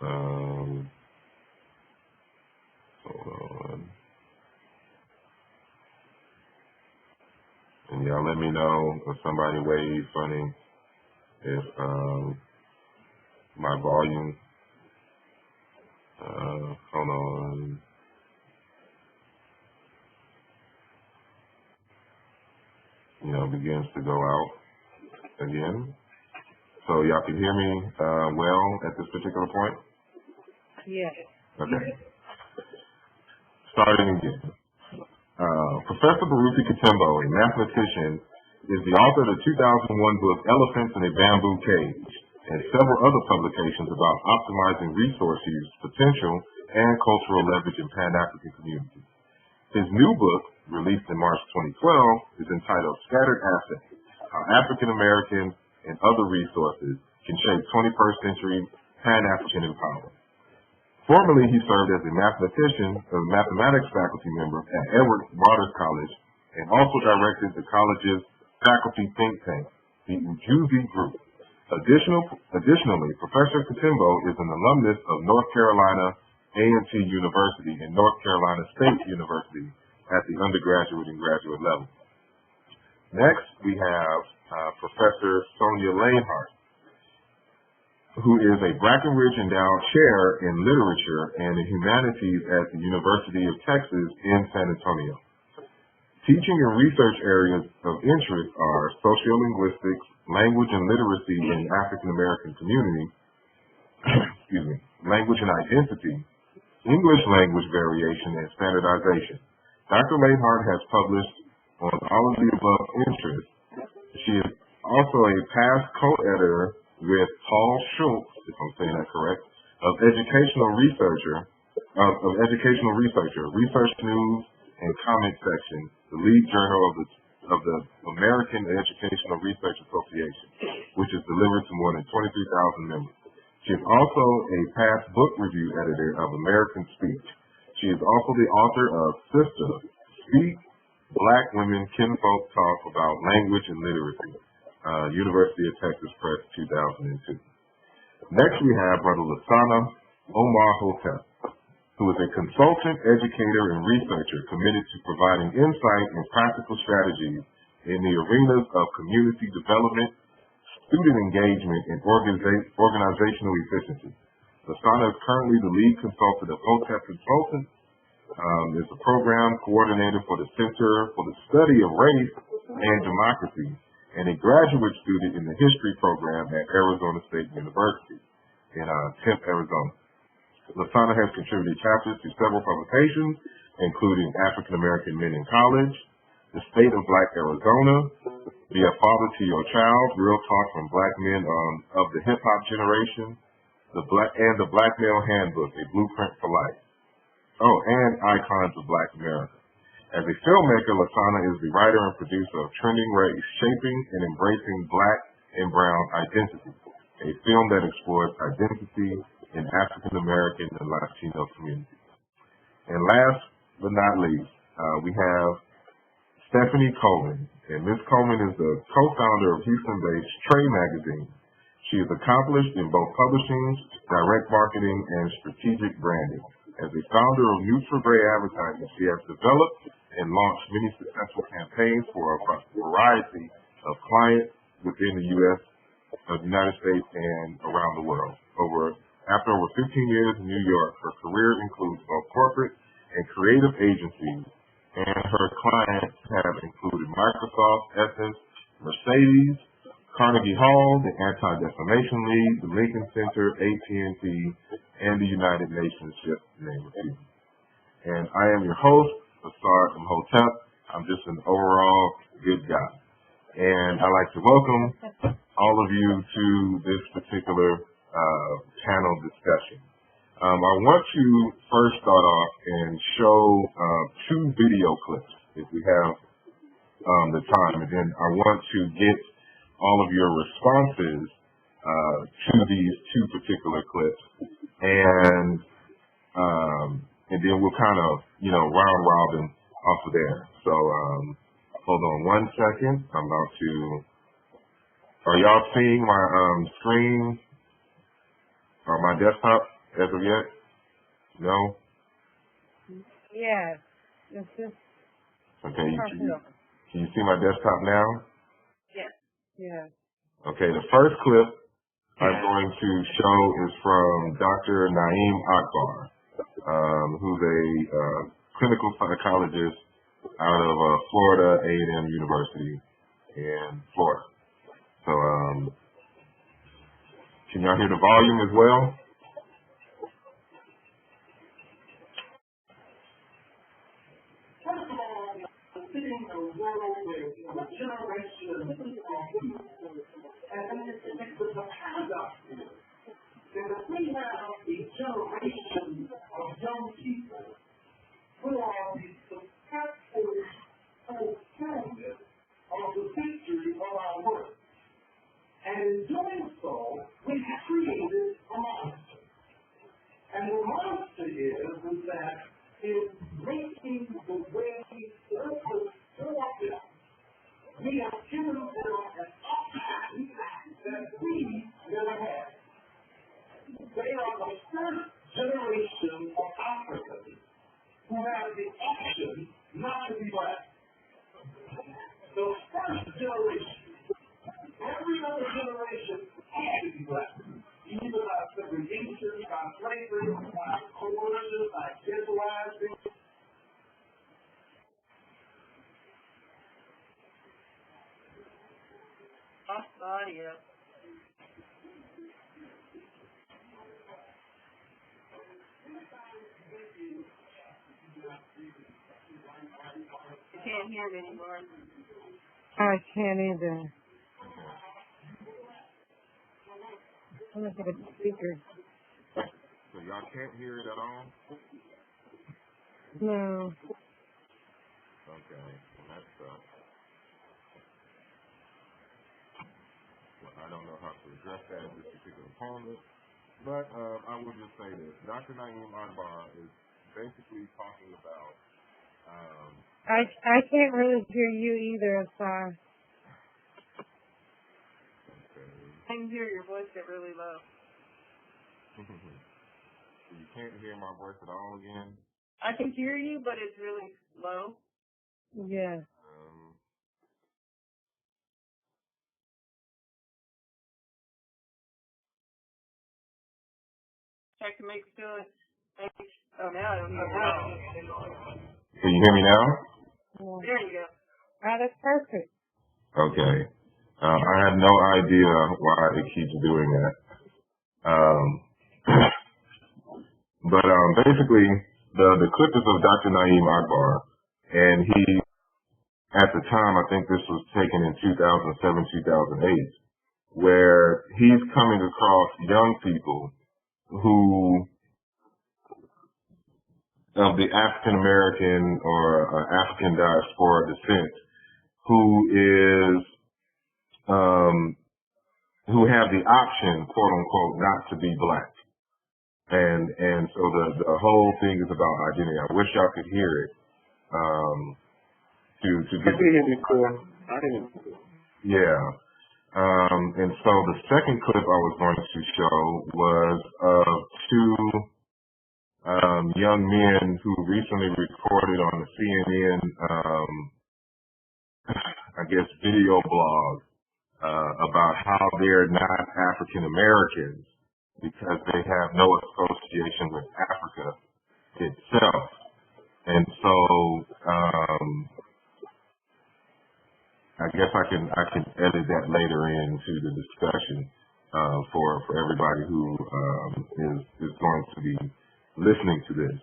Hold on. And y'all let me know if somebody waves funny, if my volume, hold on. Begins to go out again. So y'all can hear me well at this particular point? Yes. Okay. Starting again. Professor Baruti Katembo, a mathematician, is the author of the 2001 book Elephants in a Bamboo Cage and several other publications about optimizing resource use, potential, and cultural leverage in Pan-African communities. His new book, released in March 2012, is entitled Scattered Assets: How African Americans and Other Resources Can Shape 21st Century Pan-African Empowerment. Formerly, he served as a mathematician, a mathematics faculty member at Edward Waters College, and also directed the college's faculty think tank, the Ujuzi Group. Additionally, Professor Katembo is an alumnus of North Carolina A&T University and North Carolina State University at the undergraduate and graduate level. Next, we have Professor Sonia Lanehart, who is a Brackenridge Endowed Chair in Literature and in Humanities at the University of Texas in San Antonio. Teaching and research areas of interest are sociolinguistics, language and literacy in African American community, language and identity, English language variation, and standardization. Dr. Lanehart has published on all of the above interests. She is also a past co-editor with Paul Schultz, if I'm saying that correct, of Educational Researcher, Research News and Comment Section, the lead journal of the American Educational Research Association, which is delivered to more than 23,000 members. She is also a past book review editor of American Speech. She is also the author of Sister, Speak, Black Women Kinfolk Talk About Language and Literacy, University of Texas Press, 2002. Next, we have Brother Lasana Omar Hotep, who is a consultant, educator, and researcher committed to providing insight and practical strategies in the arenas of community development, student engagement, and organizational efficiency. Lasana is currently the lead consultant of Hotep Consultants, is a program coordinator for the Center for the Study of Race and Democracy, and a graduate student in the history program at Arizona State University in Tempe, Arizona. Lasana has contributed chapters to several publications, including African American Men in College, The State of Black Arizona, Be a Father to Your Child, Real Talk from Black Men of the Hip Hop Generation, the Black Male Handbook, A Blueprint for Life. And Icons of Black America. As a filmmaker, Lasana is the writer and producer of Trending Race, Shaping and Embracing Black and Brown Identity, a film that explores identity in African American and Latino communities. And last but not least, we have Stephanie Coleman. And Ms. Coleman is the co-founder of Houston-based Trey Magazine. She is accomplished in both publishing, direct marketing, and strategic branding. As a founder of Neutral Gray Advertising, she has developed and launched many successful campaigns for a variety of clients within the United States and around the world. After over 15 years in New York, her career includes both corporate and creative agencies, and her clients have included Microsoft, Essence, Mercedes, Carnegie Hall, the Anti-Defamation League, the Lincoln Center, AT&T, and the United Nations, just to name a few. And I am your host, Asar from Hotep. I'm just an overall good guy. And I'd like to welcome all of you to this particular panel discussion. I want to first start off and show two video clips, if we have the time, and then I want to get all of your responses to these two particular clips, and then we'll kind of, round robin off of there. So hold on one second. I'm about to. Are y'all seeing my screen or my desktop as of yet? No? Yeah. It's just Okay, can you see my desktop now? yeah. Yeah. Okay, the first clip I'm going to show is from Dr. Naeem Akbar, who's a clinical psychologist out of Florida A&M University in Florida. So, can y'all hear the volume as well? We have a generation of young people who are the successful fulfillment of the victory of our work. And in doing so, we have created a monster. And the monster is that in making the way open for them, we have given them an option that we never had. They are the first generation of Africans who have the option not to be black. The first generation. Every other generation had to be black. Either by segregation, by slavery, by coercion, by ghettoizing. Lost audio. I can't hear it anymore. I can't either. I'm going to get a speaker. So y'all can't hear it at all? No. Okay, well that sucks. Well, I don't know how to address that at this particular moment, but I will just say this. Dr. Naeem Akbar is basically talking about I can't really hear you either, Asar. okay. I can hear your voice get really low. So you can't hear my voice at all again? I can hear you, but it's really low. Yeah. Check to make sure. Oh, now I don't hear you. Can you hear me now? Yeah. There you go. Ah, that's perfect. Okay. I had no idea why it keeps doing that. But basically, the clip is of Dr. Naeem Akbar, and he, at the time, I think this was taken in 2007, 2008, where he's coming across young people who, of the African American or African diaspora descent, who have the option, quote unquote, not to be black. And so the whole thing is about identity. I wish y'all could hear it. To get I didn't before. I didn't. Yeah. And so the second clip I was going to show was of two young men who recently recorded on the CNN, I guess, video blog about how they're not African Americans because they have no association with Africa itself. And so I guess I can edit that later into the discussion for everybody who is going to be listening to this.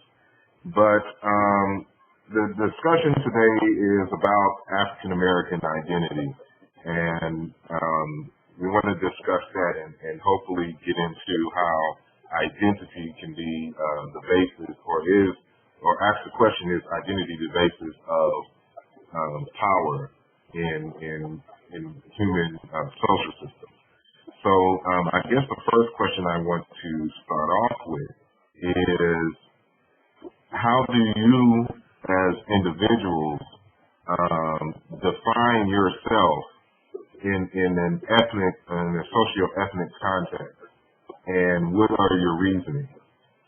But the discussion today is about African American identity, and we want to discuss that and hopefully get into how identity can be the basis, or ask the question, is identity the basis of power in human social systems? So I guess the first question I want to start off with is, how do you as individuals define yourself in an ethnic and a socio-ethnic context, and what are your reasoning?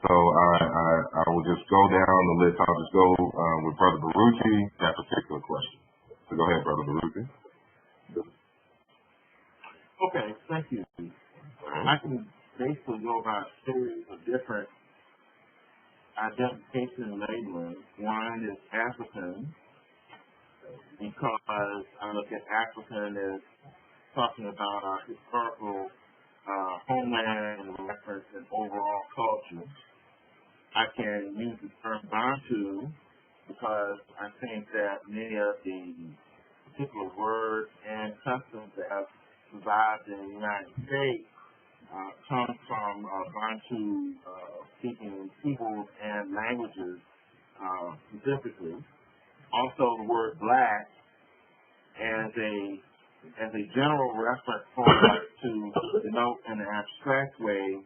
So I will just go down the list. I'll just go with Brother Baruti, that particular question. So go ahead, Brother Baruti. Okay, thank you. I can basically go about a series of different identification and labeling. One is African, because I look at African as talking about our historical homeland and reference and overall culture. I can use the term Bantu because I think that many of the particular words and customs that have survived in the United States come from Bantu speaking peoples and languages specifically. Also, the word black as a general reference for us to denote in an abstract way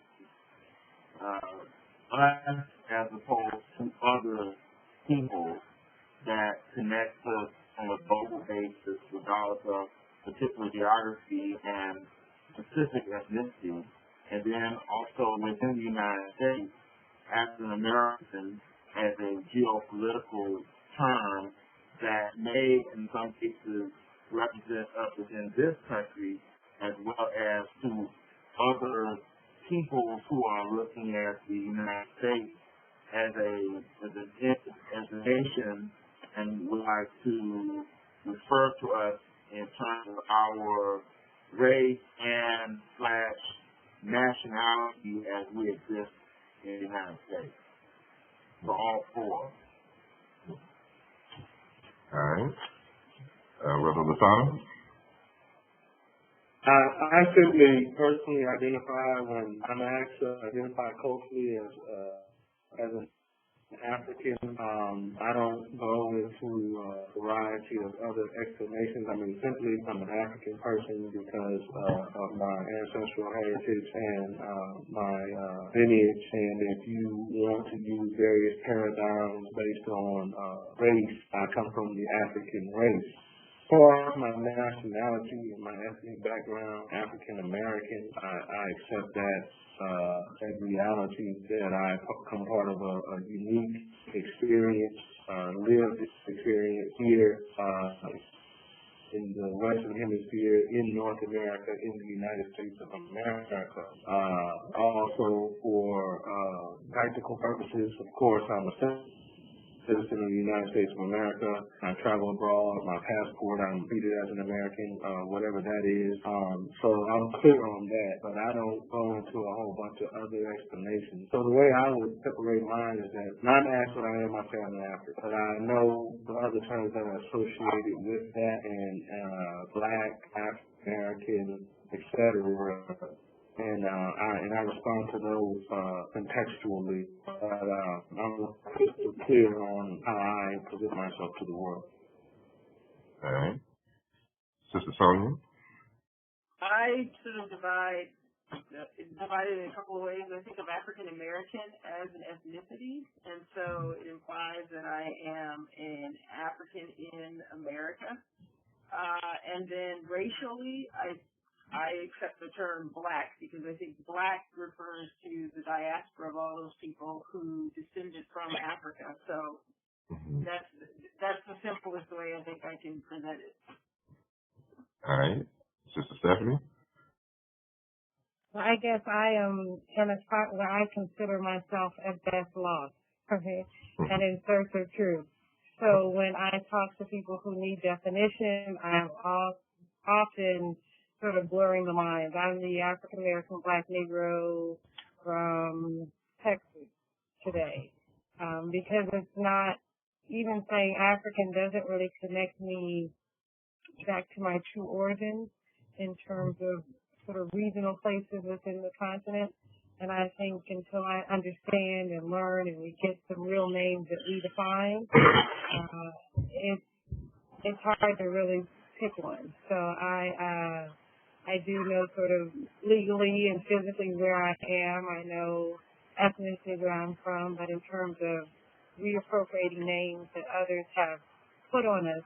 us as opposed to other people that connect us on a global basis regardless of particular geography and specific ethnicity. And then also within the United States, African American as a geopolitical term that may in some cases represent us within this country as well as to other people who are looking at the United States as a nation and would like to refer to us in terms of our race and / nationality as we exist in the United States. For all four. All right. Brother Lasana? I simply personally identify when I'm asked to identify culturally as an African. I don't go into a variety of other explanations. I mean, simply I'm an African person because of my ancestral heritage and my lineage. And if you want to use various paradigms based on race, I come from the African race. As far as my nationality and my ethnic background, African American, I accept that reality that I come part of a unique experience, lived experience here in the Western Hemisphere, in North America, in the United States of America. Also for practical purposes, of course, I'm a citizen of the United States of America. I travel abroad. My passport, I'm treated as an American, whatever that is. So I'm clear on that, but I don't go into a whole bunch of other explanations. So the way I would separate mine is that not asked what I am, I say I'm an African, but I know the other terms that are associated with that, and black, African American, etc. And I respond to those contextually, but I'm crystal clear on how I present myself to the world. All right. Sister Sonia? I sort of divide it in a couple of ways. I think of African American as an ethnicity, and so it implies that I am an African in America. And then racially, I accept the term black because I think black refers to the diaspora of all those people who descended from Africa. So that's the simplest way I think I can present it. All right. Sister Stephanie? Well, I guess I am in a spot where I consider myself at best lost, okay, and in search of truth. So when I talk to people who need definition, I'm often sort of blurring the lines. I'm the African-American Black Negro from Texas today. Because it's not, even saying African doesn't really connect me back to my true origins in terms of sort of regional places within the continent. And I think until I understand and learn and we get some real names that we define, it's hard to really pick one. So I do know sort of legally and physically where I am. I know ethnically where I'm from, but in terms of reappropriating names that others have put on us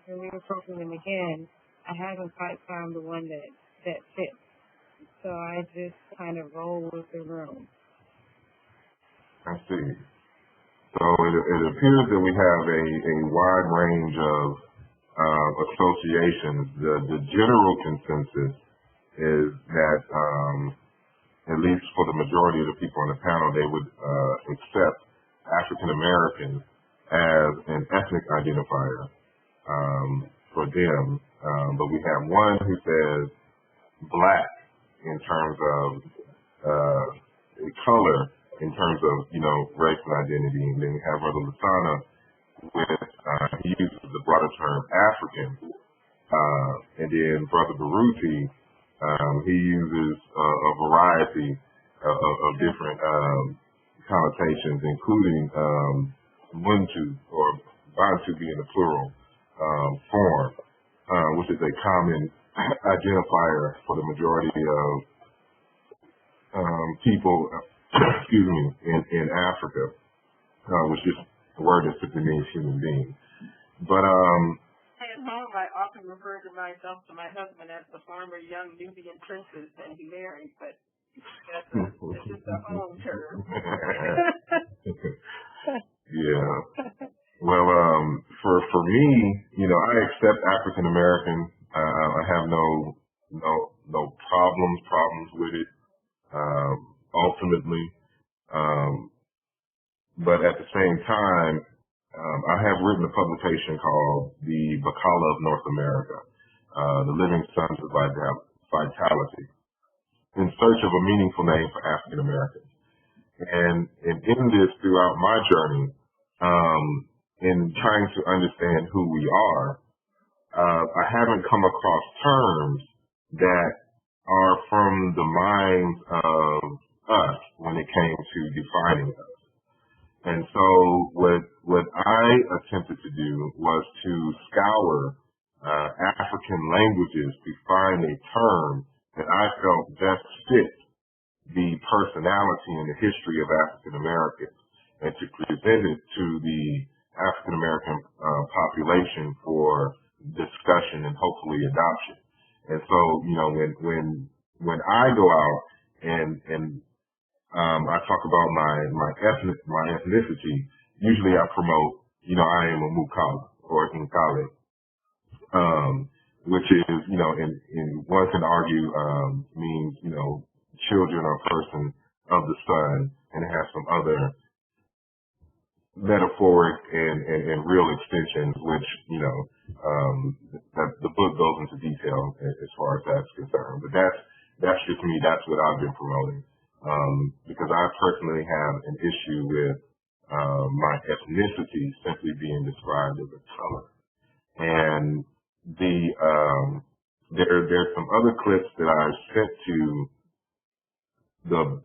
and reappropriating them again, I haven't quite found the one that fits. So I just kind of roll with the room. I see. So it appears that we have a wide range of associations. The general consensus is that, at least for the majority of the people on the panel, they would accept African Americans as an ethnic identifier for them. But we have one who says black in terms of color, in terms of, race and identity. And then we have Brother Lasana with, he uses the broader term African. And then Brother Baruti, he uses a variety of different connotations, including Muntu, or Bantu being the plural form, which is a common identifier for the majority of people, excuse me, in Africa, which is a word that simply means human being. But at home, I often refer to myself to my husband as the former young Nubian princess that he married, but that's just a home term. Yeah. Well, for me, I accept African American. I have no problems with it. Ultimately, but at the same time, I have written a publication called The Bacala of North America, The Living Sons of Vitality, in search of a meaningful name for African Americans. And in this, throughout my journey, in trying to understand who we are, I haven't come across terms that are from the minds of us when it came to defining us. And so what I attempted to do was to scour African languages to find a term that I felt best fit the personality and the history of African Americans, and to present it to the African American population for discussion and hopefully adoption. And so, when I go out and I talk about my ethnicity, usually I promote, I am a Mukala or Nkale, which is, in one can argue, means, children or person of the sun, and it has some other metaphoric and real extensions, which, that the book goes into detail as far as that's concerned. But that's just me. That's what I've been promoting. Because I personally have an issue with my ethnicity simply being described as a color. And there's some other clips that I sent to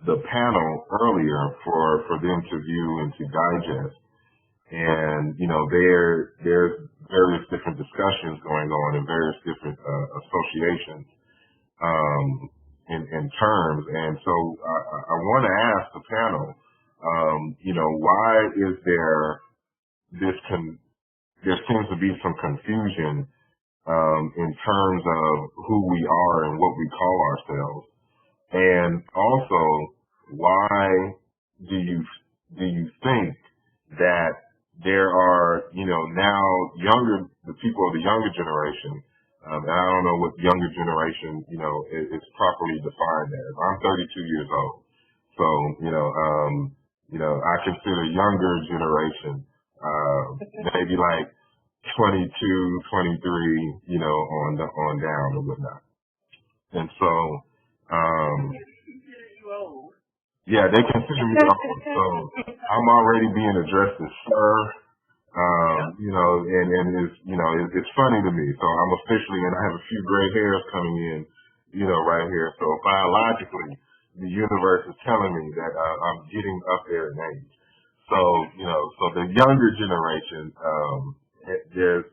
the panel earlier for them to view and to digest. And, there's various different discussions going on in various different associations in terms. And so I want to ask the panel, why is there there seems to be some confusion in terms of who we are and what we call ourselves? And also, why do you think that there are, now the people of the younger generation, and I don't know what younger generation, is properly defined as. I'm 32 years old. So, I consider younger generation, maybe like 22, 23, on down or whatnot. And so, yeah, they consider me old. So I'm already being addressed as sir. And it's funny to me. So I'm officially, and I have a few gray hairs coming in, right here. So biologically, the universe is telling me that I'm getting up there in age. So, so the younger generation, there's,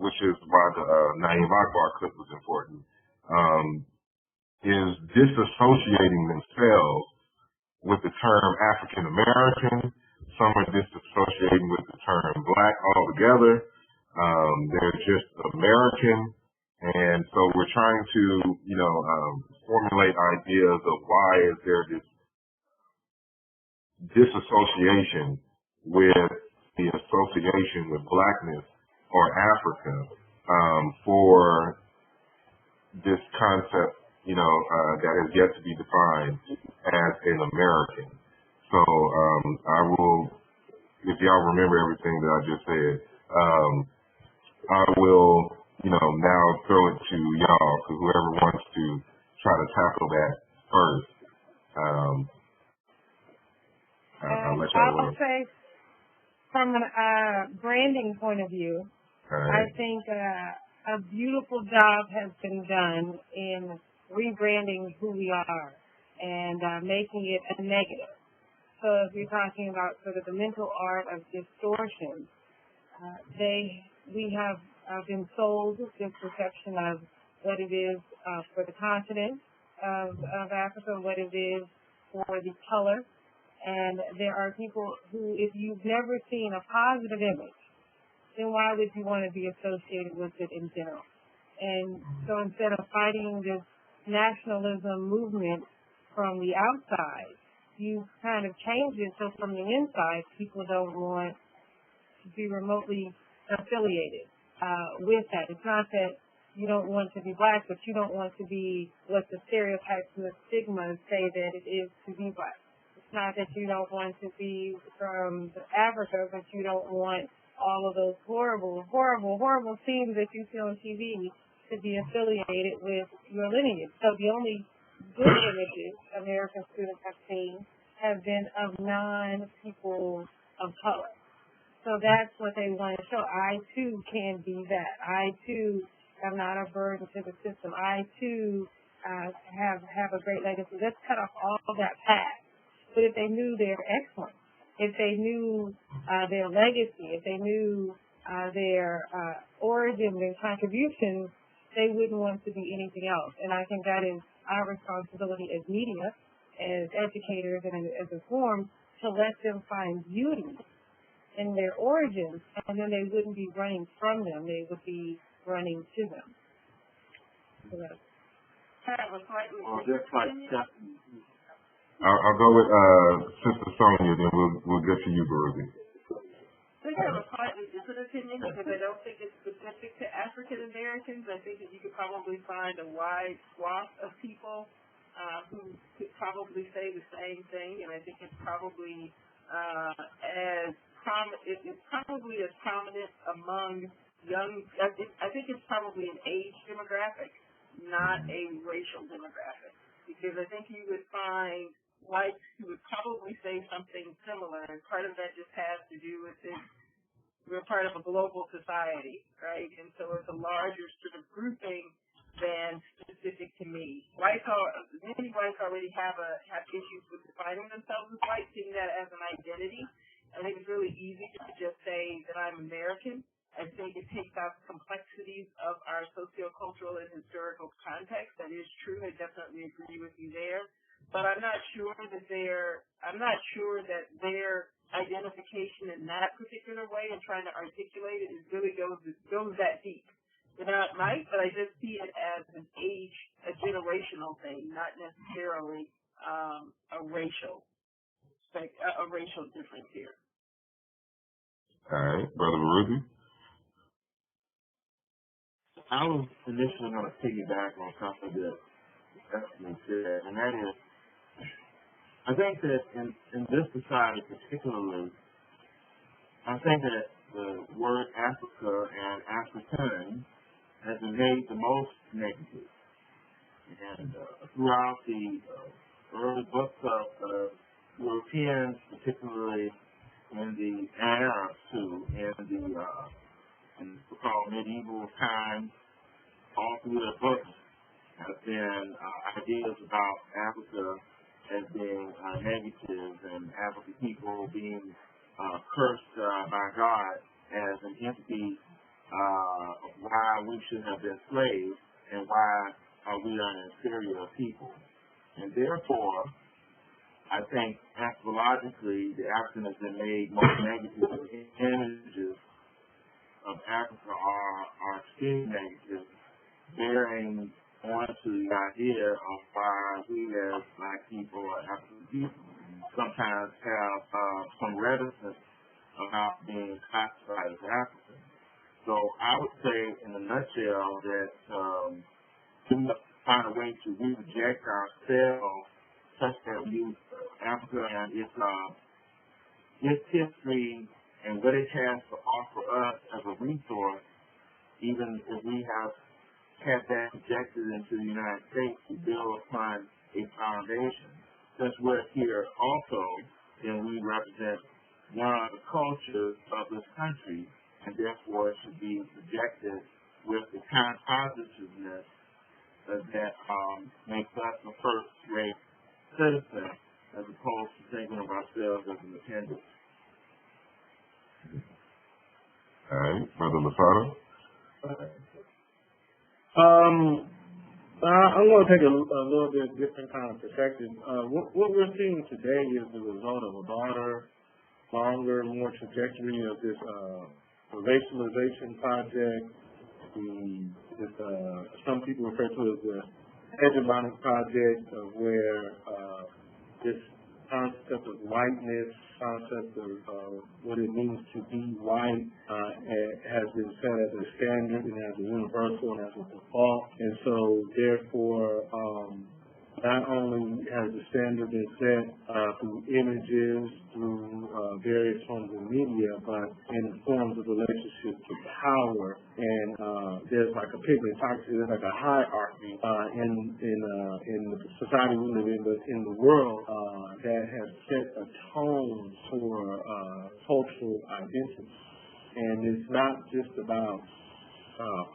which is why the Naeem Akbar clip was important, is disassociating themselves with the term African American. Some are disassociating with the term black altogether. They're just American. And so we're trying to, formulate ideas of why is there this disassociation with the association with Blackness or Africa for this concept, that has yet to be defined as an American. So I will, if y'all remember everything that I just said, I will, now throw it to y'all, because whoever wants to try to tackle that first, I'll let y'all I would say, from a branding point of view, I think a beautiful job has been done in rebranding who we are and making it a negative. So if you're talking about sort of the mental art of distortion, we have been sold this perception of what it is for the continent of Africa, what it is for the color. And there are people who, if you've never seen a positive image, then why would you want to be associated with it in general? And so instead of fighting this nationalism movement from the outside, you kind of change it so from the inside, people don't want to be remotely affiliated with that. It's not that you don't want to be Black, but you don't want to be what the stereotypes and the stigmas say that it is to be Black. It's not that you don't want to be from Africa, but you don't want all of those horrible, horrible, horrible scenes that you see on TV to be affiliated with your lineage. So the only good images American students have seen have been of non-people of color. So that's what they want to show. I, too, can be that. I, too, am not a burden to the system. I, too, have a great legacy. Let's cut off all of that past. But if they knew their excellence, if they knew their legacy, if they knew their origins and contributions, they wouldn't want to be anything else. And I think that is our responsibility as media, as educators, and as informed, to let them find beauty in their origins, and then they wouldn't be running from them. They would be running to them. So that's I'll go with Sister Sonia, then we'll get to you, Baruti. I think I have a slightly different opinion because I don't think it's specific to African Americans. I think that you could probably find a wide swath of people who could probably say the same thing, and I think it's probably as prominent among young. I think it's probably an age demographic, not a racial demographic, because I think you would find whites who would probably say something similar, and part of that just has to do with this. We're part of a global society, right? And so it's a larger sort of grouping than specific to me. Many whites already have issues with defining themselves as white, seeing that as an identity. I think it's really easy to just say that I'm American. I think it takes out the complexities of our sociocultural and historical context. That is true. I definitely agree with you there. But I'm not sure that their identification in that particular way and trying to articulate it really goes that deep. It might, but I just see it as a generational thing, not necessarily a racial difference here. All right, Brother Baruti. I was initially going to piggyback on something that Stephanie said, and that is, I think that in this society particularly, I think that the word Africa and African has been made the most negative. And throughout the early books of Europeans, particularly in the Arabs too, in so-called medieval times, all through their books have been ideas about Africa as being negative, and African people being cursed by God as an entity why we should have been slaves and why we are an inferior people. And therefore, I think anthropologically the African has been made most negative. Images of Africa are extremely negative, bearing on to the idea of why we as Black people are African people. sometimes have some reticence about being classified as African. So I would say, in a nutshell, that we must find a way to reject ourselves such that we, Africa and its history and what it has to offer us as a resource, even if we have had that projected into the United States to build upon a foundation. Since we're here also, then we represent one of the cultures of this country, and therefore it should be projected with the kind of positiveness that makes us a first-rate citizen, as opposed to thinking of ourselves as an appendix. All right, Brother Lafado. I'm going to take a little bit different kind of perspective. What we're seeing today is the result of a broader, longer, more trajectory of this racialization project. Some people refer to it as the hegemonic project, of where this concept of whiteness, concept of what it means to be white has been set as a standard and as a universal and as a default. And so therefore, not only has the standard been set through images, through various forms of media, but in forms of relationships to power. And there's like a pigmentocracy, there's like a hierarchy in the society we live in, but in the world that has set a tone for cultural identity. And it's not just about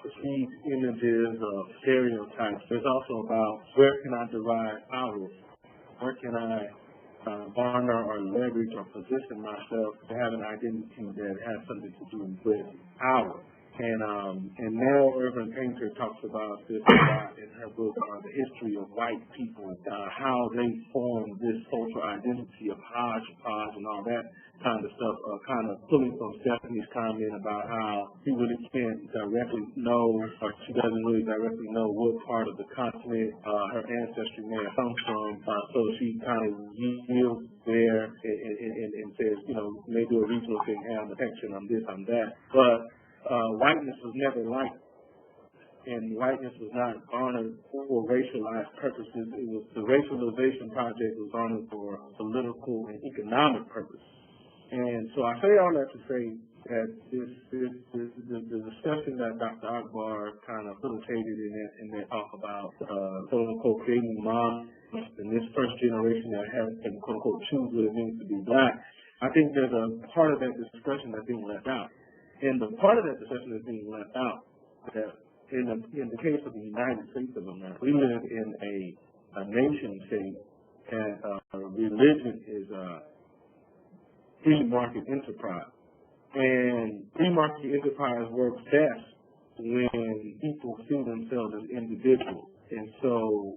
perceived images of stereotypes. There's also about where can I derive power? Where can I garner or leverage or position myself to have an identity that has something to do with power? And Mel Irvin Painter talks about this a lot in her book, The History of White People, how they formed this social identity of hodgepodge and all that kind of stuff, kind of pulling from Stephanie's comment about how she really can't directly know, or she doesn't really directly know what part of the continent her ancestry may have come from, so she kind of yields there and says, may do a regional thing, hey, I'm Mexican, I'm this, I'm that. But whiteness was never liked, and whiteness was not garnered for racialized purposes. It was the racialization project was garnered for political and economic purposes. And so I say all that to say that the discussion that Dr. Akbar kind of facilitated in that talk about quote unquote creating moms and this first generation that has can quote unquote choose what it means to be black, I think there's a part of that discussion that's being left out. And the part of that discussion that's being left out that in the case of the United States of America, we live in a nation state and religion is free market enterprise. And free market enterprise works best when people see themselves as individuals. And so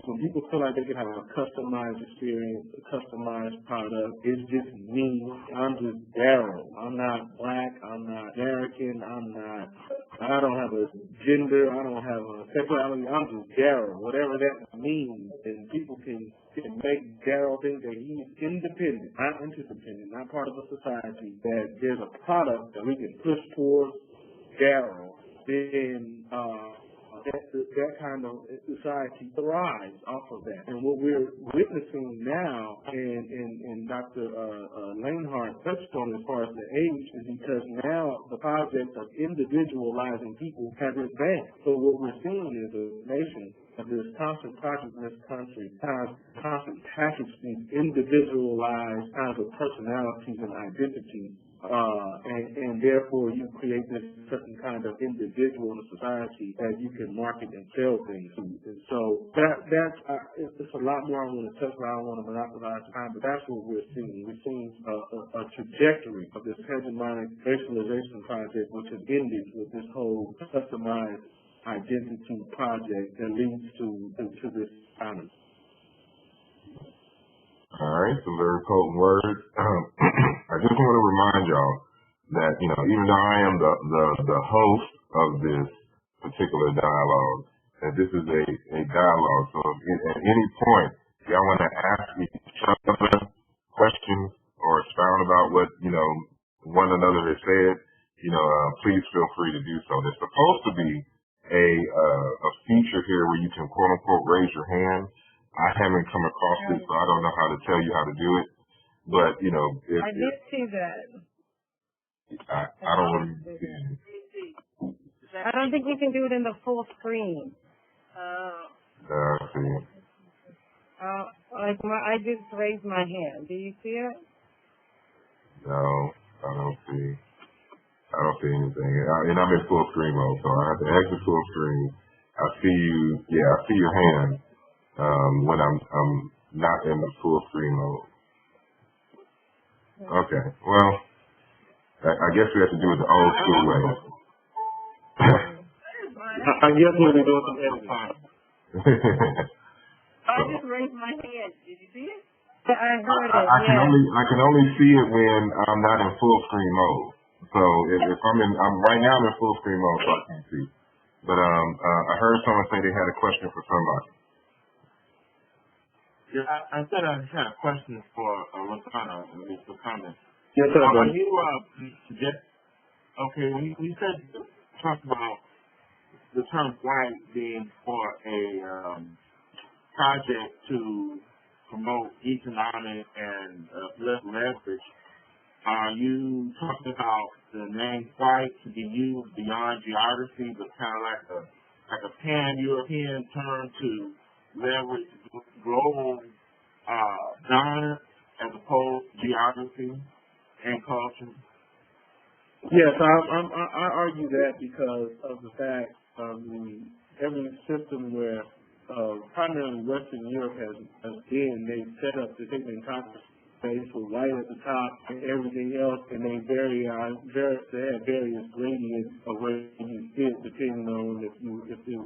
when people feel like they can have a customized experience, a customized product, it's just me. I'm just Daryl. I'm not black. I'm not American. I don't have a gender. I don't have a sexuality. I'm just Daryl. Whatever that means, and people can make Daryl think that he's independent, not interdependent, not part of a society, that there's a product that we can push towards Daryl, then that kind of society thrives off of that. And what we're witnessing now, and Dr. Lanehart touched on as far as the age, is because now the project of individualizing people has advanced. So what we're seeing is a nation of this constant project in this country has constant package these individualized kinds of personalities and identities. And therefore you create this certain kind of individual in a society that you can market and sell things to. And so it's a lot more I want to touch on. I don't want to monopolize time, but that's what we're seeing. We're seeing a trajectory of this hegemonic racialization project, which has ended with this whole customized identity project that leads to this economy. All right, some very potent words. I just want to remind y'all that, even though I am the host of this particular dialogue, that this is a dialogue. So if at any point y'all want to ask each other question or expound about what, one another has said, please feel free to do so. There's supposed to be a feature here where you can quote unquote raise your hand. I haven't come across it, so I don't know how to tell you how to do it. But, I did see that. I don't really see it. I don't think you can do it in the full screen. I see. I just raised my hand. Do you see it? No, I don't see anything. And I'm in full screen mode, so I have to exit full screen. I see you. Yeah, I see your hand when I'm not in the full screen mode. Okay. Well, I guess we have to do it the old school way. I guess we'll be doing some editing. I just raised my hand. Did you see it? I heard it. I can only see it when I'm not in full screen mode. So if I'm right now I'm in full screen mode, so I can't see. But I heard someone say they had a question for somebody. Yeah, I said I had a question for Lantana, at least for comments. Yes, sir. When you talked about the term white being for a project to promote economic and political leverage, are you talking about the name white to be used beyond geography, but kind of like a pan-European term to leverage global dominance as opposed to geography and culture? Yes, I argue that because of the fact every system where primarily Western Europe has been, they set up the thinking concept space with white at the top and everything else, and they have various gradients of where you fit depending on if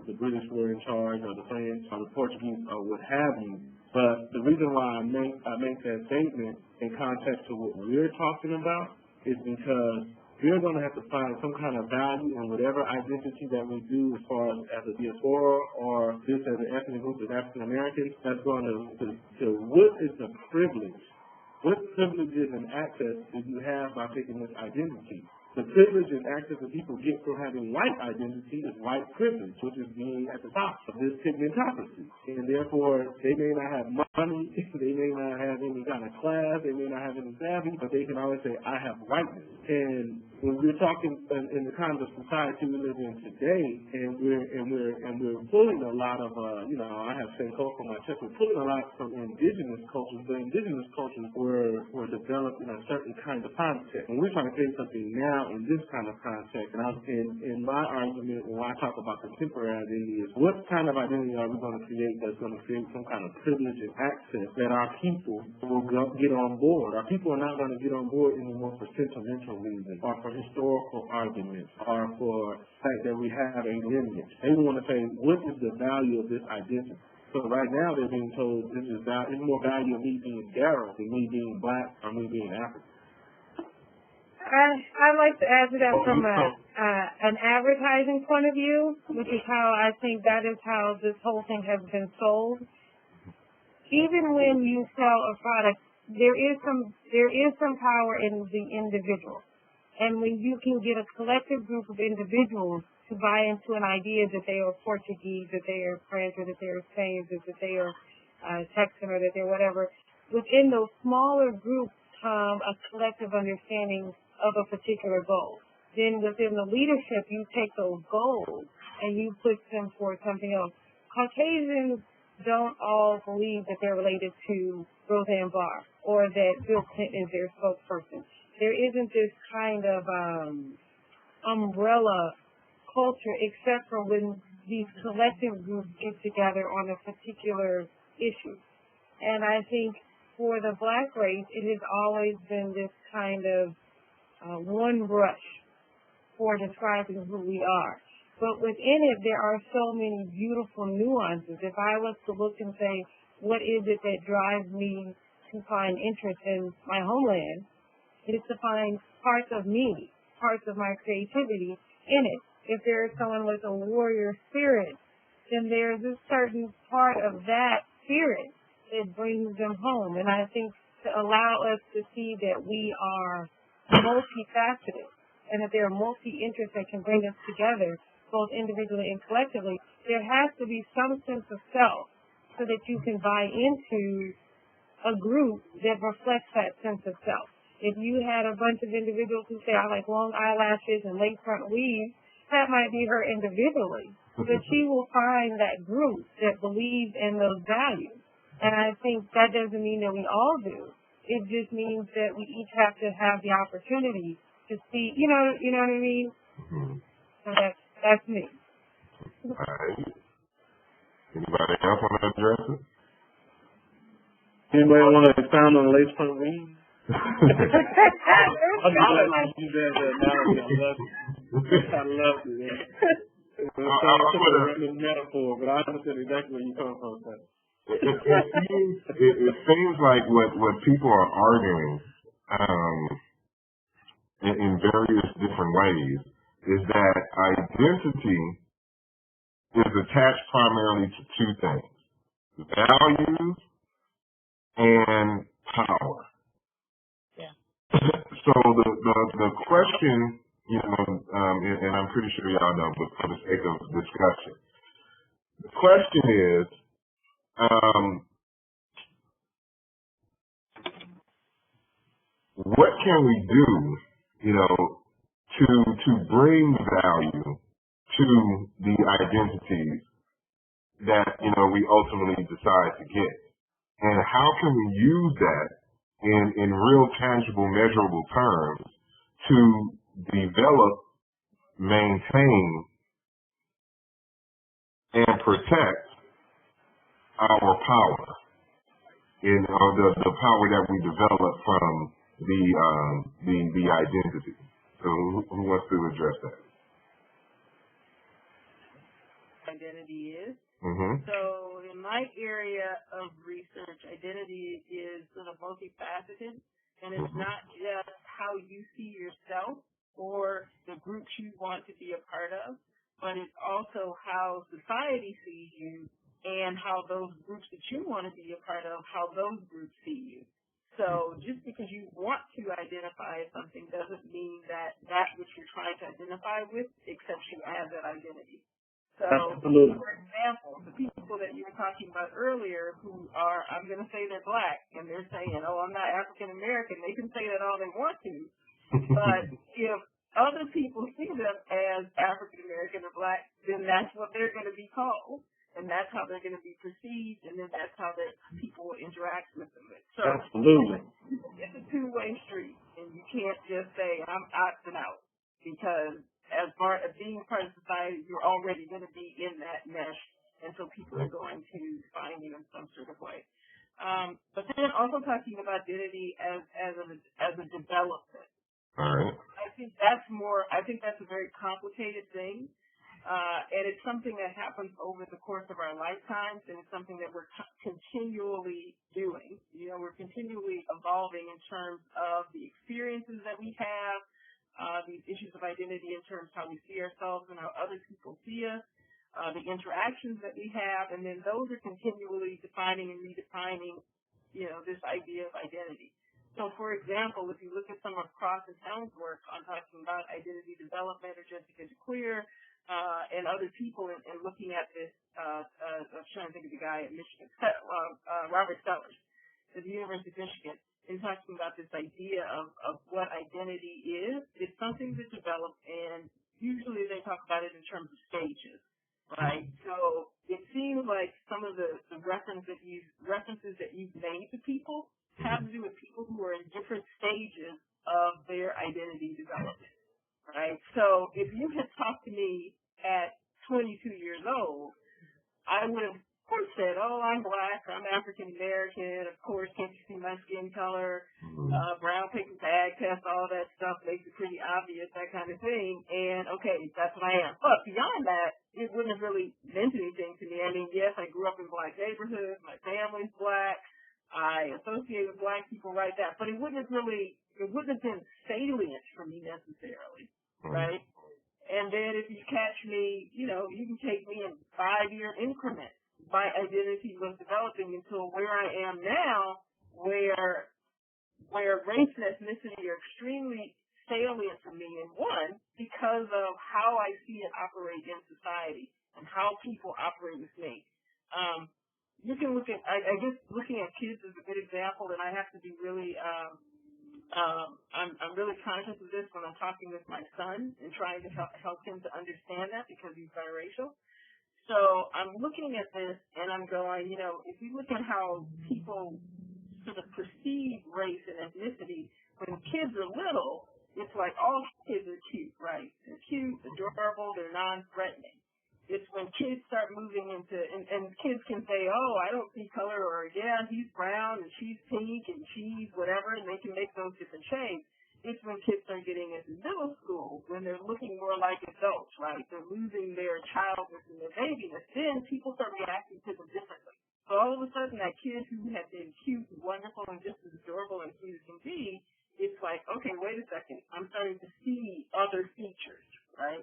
the British were in charge or the French or the Portuguese or what have you. But the reason why I make that statement in context to what we're talking about is because we're going to have to find some kind of value in whatever identity that we do as far as a diaspora or this as an ethnic group of African Americans. That's going to what is the privilege? What privileges and access do you have by picking this identity? The privilege and access that people get from having white identity is white privilege, which is being at the top of this pigmentocracy. And therefore, they may not have money, they may not have any kind of class, they may not have any savvy, but they can always say, I have whiteness. And when we're talking in the kind of society we live in today, and we're pulling a lot of, I have Senko from my chest, we're pulling a lot from indigenous cultures, but indigenous cultures were developed in a certain kind of context. And we're trying to create something now in this kind of context. And in my argument, when I talk about contemporary identity, is what kind of identity are we going to create that's going to create some kind of privilege and access that our people will get on board? Our people are not going to get on board anymore for sentimental reasons or for historical arguments or for the fact that we have a lineage. They want to say, what is the value of this identity? So right now they're being told there's more value of me being Darrow than me being black or me being African. I'd like to add to that from an advertising point of view, which is how I think that is how this whole thing has been sold. Even when you sell a product, there is some power in the individual. And when you can get a collective group of individuals to buy into an idea that they are Portuguese, that they are French, or that they are Spanish, that they are Texan, or that they're whatever, within those smaller groups come a collective understanding of a particular goal. Then within the leadership, you take those goals and you push them for something else. Caucasians don't all believe that they're related to Roseanne Barr or that Bill Clinton is their spokesperson. There isn't this kind of umbrella culture except for when these collective groups get together on a particular issue. And I think for the black race, it has always been this kind of one brush for describing who we are. But within it, there are so many beautiful nuances. If I was to look and say, what is it that drives me to find interest in my homeland, it is to find parts of me, parts of my creativity in it. If there is someone with a warrior spirit, then there's a certain part of that spirit that brings them home. And I think to allow us to see that we are multifaceted and that there are multi-interests that can bring us together, both individually and collectively. There has to be some sense of self so that you can buy into a group that reflects that sense of self. If you had a bunch of individuals who say, I like long eyelashes and lace front weaves, that might be her individually. But she will find that group that believes in those values. And I think that doesn't mean that we all do. It just means that we each have to have the opportunity to see, you know what I mean? Mm-hmm. So that's me. All right. Anybody else want to address it? Anybody want to expound on lace front weave? I'm just glad you did that analogy. I love it. It's a random metaphor, but I understand exactly where you're coming from. It seems like what people are arguing in various different ways is that identity is attached primarily to two things: values and power. Yeah. So the question, and I'm pretty sure y'all know, but for the sake of discussion, the question is, what can we do, to bring value to the identities that, we ultimately decide to get? And how can we use that in real, tangible, measurable terms to develop, maintain, and protect our power, the power that we develop from the identity? So who wants to address that? Identity is. Mm-hmm. So in my area of research, identity is sort of multifaceted, and it's not just how you see yourself or the groups you want to be a part of, but it's also how society sees you and how those groups that you want to be a part of, how those groups see you. So just because you want to identify as something doesn't mean that which you're trying to identify with accepts you as that identity. So, absolutely. For example, the people that you were talking about earlier who are, I'm going to say they're black, and they're saying, oh, I'm not African American. They can say that all they want to. But if other people see them as African American or black, then that's what they're going to be called. And that's how they're going to be perceived, and then that's how people will interact with them. So absolutely. It's a two-way street, and you can't just say, I'm opting out, because as part of being part of society, you're already going to be in that mesh, and so people are going to find you in some sort of way. But then also talking about identity as a development. All right. I think that's a very complicated thing, and it's something that happens over the course of our lifetimes, and it's something that we're continually doing. We're continually evolving in terms of the experiences that we have, these issues of identity in terms of how we see ourselves and how other people see us, the interactions that we have, and then those are continually defining and redefining, this idea of identity. So, for example, if you look at some of Prof and Town's work on talking about identity development or Jessica DeClaire and other people and looking at this, I'm trying to think of the guy at Michigan, Robert Sellers at the University of Michigan, in talking about this idea of what identity is. It's something that develops, and usually they talk about it in terms of stages, right? So it seems like some of the references that you've made to people have to do with people who are in different stages of their identity development, right? So if you had talked to me at 22 years old, I would have, of course, said, oh, I'm black, I'm African American, of course, can't you see my skin color, brown paper bag test, all that stuff makes it pretty obvious, that kind of thing, and okay, that's what I am. But beyond that, it wouldn't have really meant anything to me. I mean, yes, I grew up in black neighborhoods, my family's black, I associate with black people like that, but it wouldn't have been salient for me necessarily, right? And then if you catch me, you can take me in 5-year increments. My identity was developing until where I am now, where where race and ethnicity are extremely salient for me, and one, because of how I see it operate in society and how people operate with me. You can look at, I guess looking at kids is a good example, and I have to be really, I'm really conscious of this when I'm talking with my son and trying to help him to understand that because he's biracial. So I'm looking at this and I'm going, if you look at how people sort of perceive race and ethnicity, when kids are little, it's like all kids are cute, right? They're cute, adorable, they're non-threatening. It's when kids start moving into, and kids can say, oh, I don't see color, or yeah, he's brown and she's pink and she's whatever, and they can make those different shades. It's when kids start getting into middle school, when they're looking more like adults, right? They're losing their childhood and their babyness. Then people start reacting to them differently. So all of a sudden, that kid who had been cute and wonderful and just as adorable and cute as can be, it's like, okay, wait a second. I'm starting to see other features, right?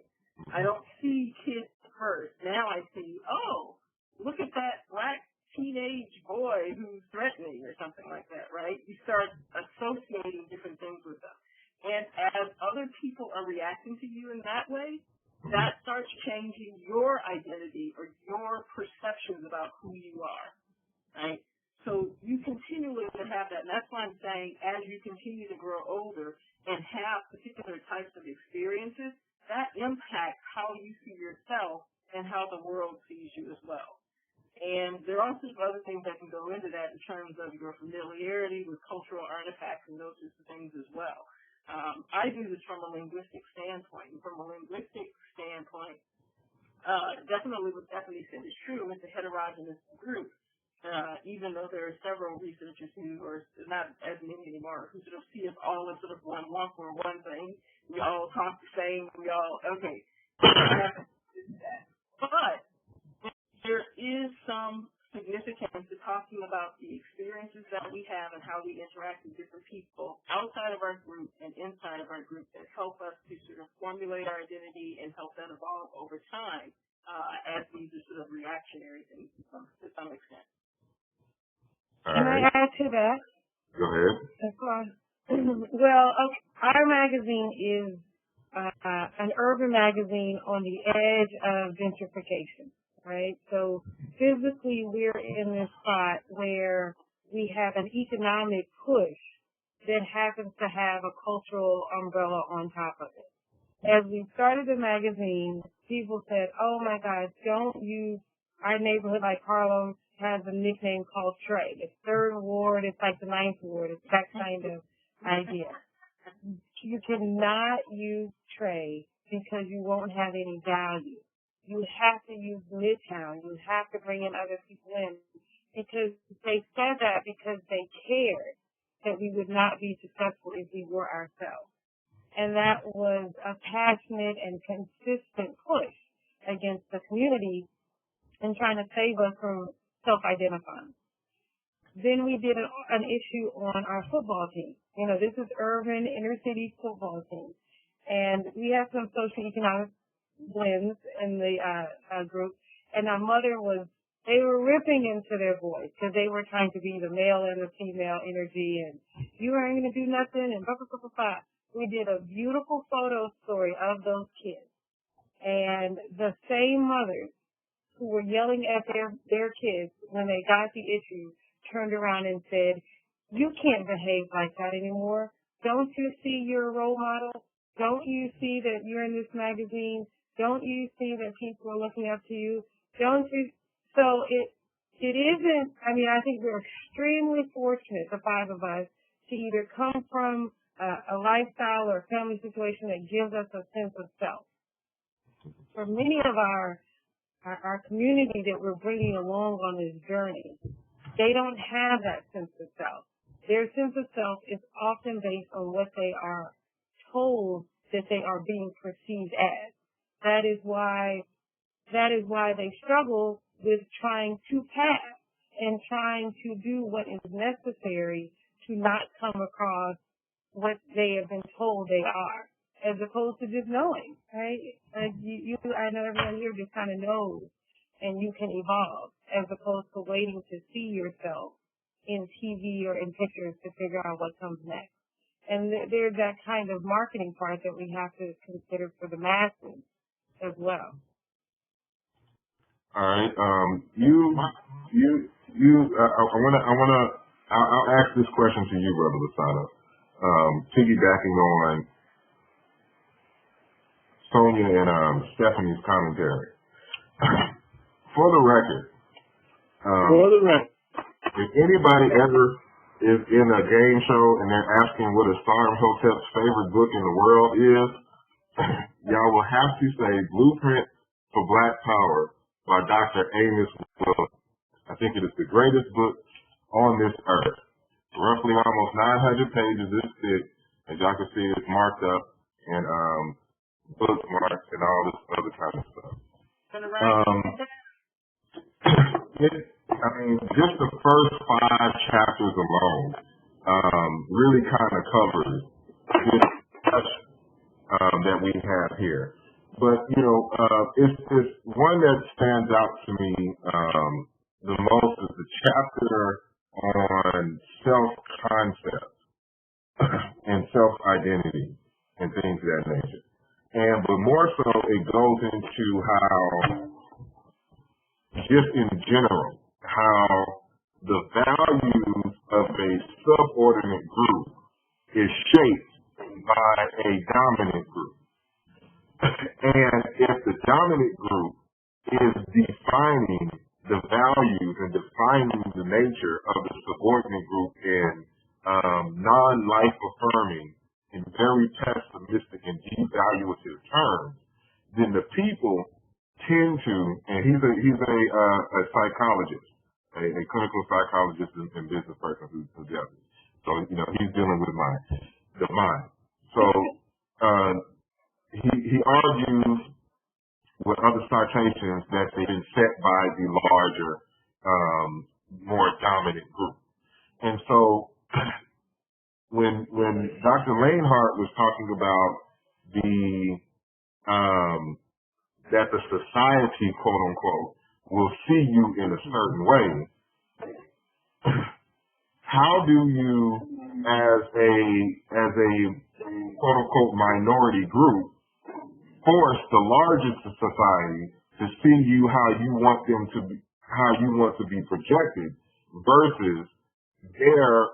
I don't see kids first. Now I see, oh, look at that black teenage boy who's threatening or something like that, right? You start associating different things with them. And as other people are reacting to you in that way, that starts changing your identity or your perceptions about who you are, right? So you continually have that. And that's why I'm saying as you continue to grow older and have particular types of experiences, that impacts how you see yourself and how the world sees you as well. And there are also other things that can go into that in terms of your familiarity with cultural artifacts and those sorts of things as well. I do this from a linguistic standpoint. And from a linguistic standpoint, definitely what Stephanie said is true. It's a heterogeneous group. Even though there are several researchers who are not as many anymore, who sort of see us all as sort of one lump or one thing. We all talk the same. We all, okay. But there is some significance to talking about the experiences that we have and how we interact with different people outside of our group and inside of our group that help us to sort of formulate our identity and help that evolve over time as these are sort of reactionary things to some extent. Can I add to that? Go ahead. Well, our magazine is an urban magazine on the edge of gentrification, right? So physically, we're in this spot where we have an economic push that happens to have a cultural umbrella on top of it. As we started the magazine, people said, oh my gosh, don't use our neighborhood like Harlem has a nickname called Trey. It's 3rd Ward, it's like the 9th Ward. It's that kind of idea. You cannot use Trey because you won't have any value. You have to use Midtown. You have to bring in other people in because they said that because they cared that we would not be successful if we were ourselves. And that was a passionate and consistent push against the community and trying to save us from self-identifying. Then we did an issue on our football team. You know, this is urban, inner-city football team. And we have some socioeconomic blends in the group. And our mother they were ripping into their voice because they were trying to be the male and the female energy and you aren't going to do nothing and blah, blah, blah, blah, blah. We did a beautiful photo story of those kids. And the same mothers who were yelling at their kids when they got the issue turned around and said, you can't behave like that anymore. Don't you see you're a role model? Don't you see that you're in this magazine? Don't you see that people are looking up to you? Don't you? So it isn't, I mean, I think we're extremely fortunate, the 5 of us, to either come from a lifestyle or a family situation that gives us a sense of self. For many of our community that we're bringing along on this journey, they don't have that sense of self. Their sense of self is often based on what they are told that they are being perceived as. That is why they struggle with trying to pass and trying to do what is necessary to not come across what they have been told they are, as opposed to just knowing, right? Like I know everyone here just kind of knows, and you can evolve, as opposed to waiting to see yourself in TV or in pictures to figure out what comes next. And there's that kind of marketing part that we have to consider for the masses as well. All right. I'll ask this question to you, Brother Lasada, piggybacking on Sonia and Stephanie's commentary. For the record, if anybody ever is in a game show and they're asking what a Star Hotep's favorite book in the world is, y'all will have to say Blueprint for Black Power by Dr. Amos Wilson. I think it is the greatest book on this earth. Roughly almost 900 pages. It's thick. As y'all can see, it's marked up and bookmarked and all this other kind of stuff. Just the first 5 chapters alone really kind of covers this discussion that we have here. But, it's one that stands out to me the most is the chapter on self-concept and self-identity and things of that nature. But more so, it goes into how, just in general, how the values of a subordinate group is shaped by a dominant group. And if the dominant group is defining the values and defining the nature of the subordinate group in non-life affirming and very pessimistic and devaluative terms, then the people tend to, and he's a psychologist, a clinical psychologist and business person who does it. So, he's dealing with the mind. So, he argues with other citations that they've been set by the larger, more dominant group. And so, when Dr. Lanehart was talking about that the society, quote unquote, will see you in a certain way, how do you, as a quote unquote minority group, force the largest society to see you how you want to be projected versus their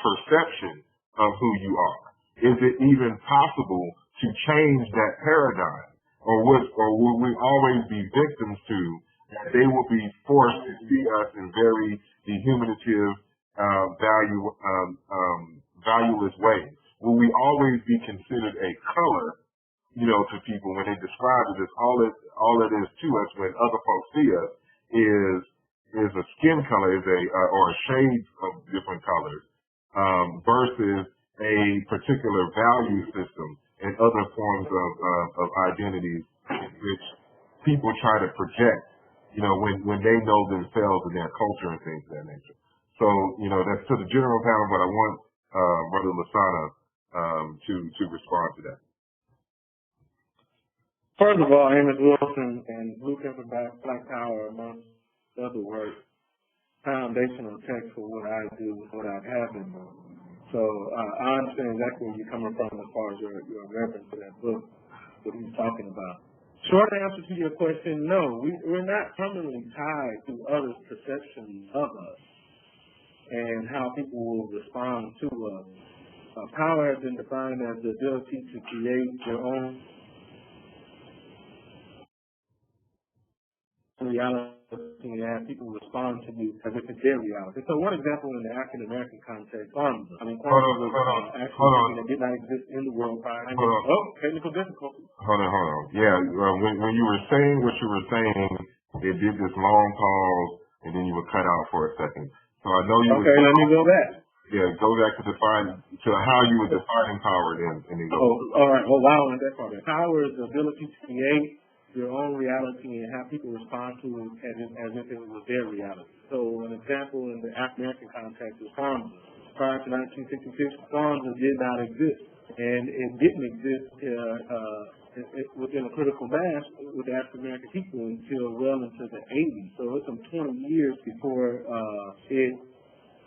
perception of who you are? Is it even possible to change that paradigm, or will we always be victims to that they will be forced to see us in very dehumanizing, valueless ways? Will we always be considered a color, to people when they describe it as all it is to us when other folks see us is a skin color, or a shade of different colors, versus a particular value system and other forms of identities in which people try to project, when they know themselves and their culture and things of that nature. So, that's to the general panel, but I want Brother Lasada to respond to that. First of all, Amos Wilson and Blueprint for Black Power, amongst other works, foundational text for what I do, what I have been doing. So I understand exactly where you're coming from as far as your reference to that book, what he's talking about. Short answer to your question, no. We're not permanently tied to others' perception of us and how people will respond to us. Power has been defined as the ability to create your own reality and have people respond to you as if it's their reality. So one example in the African American context, farmers. Farmers was actually something that did not exist in the world prior. Technical difficulty. Hold on. Yeah, when you were saying what you were saying, it did this long pause, and then you were cut out for a second. So I know you. Okay, let me go back. Yeah, go back to how you were defining power then, and then go. All right. Oh, wow, and that part. Power is the ability to create your own reality and have people respond to it as if it was their reality. So an example in the African American context is farmers. Prior to 1966, farmers did not exist, and it didn't exist within a critical mass with the African American people until well into the 80s. So it's some 20 years before it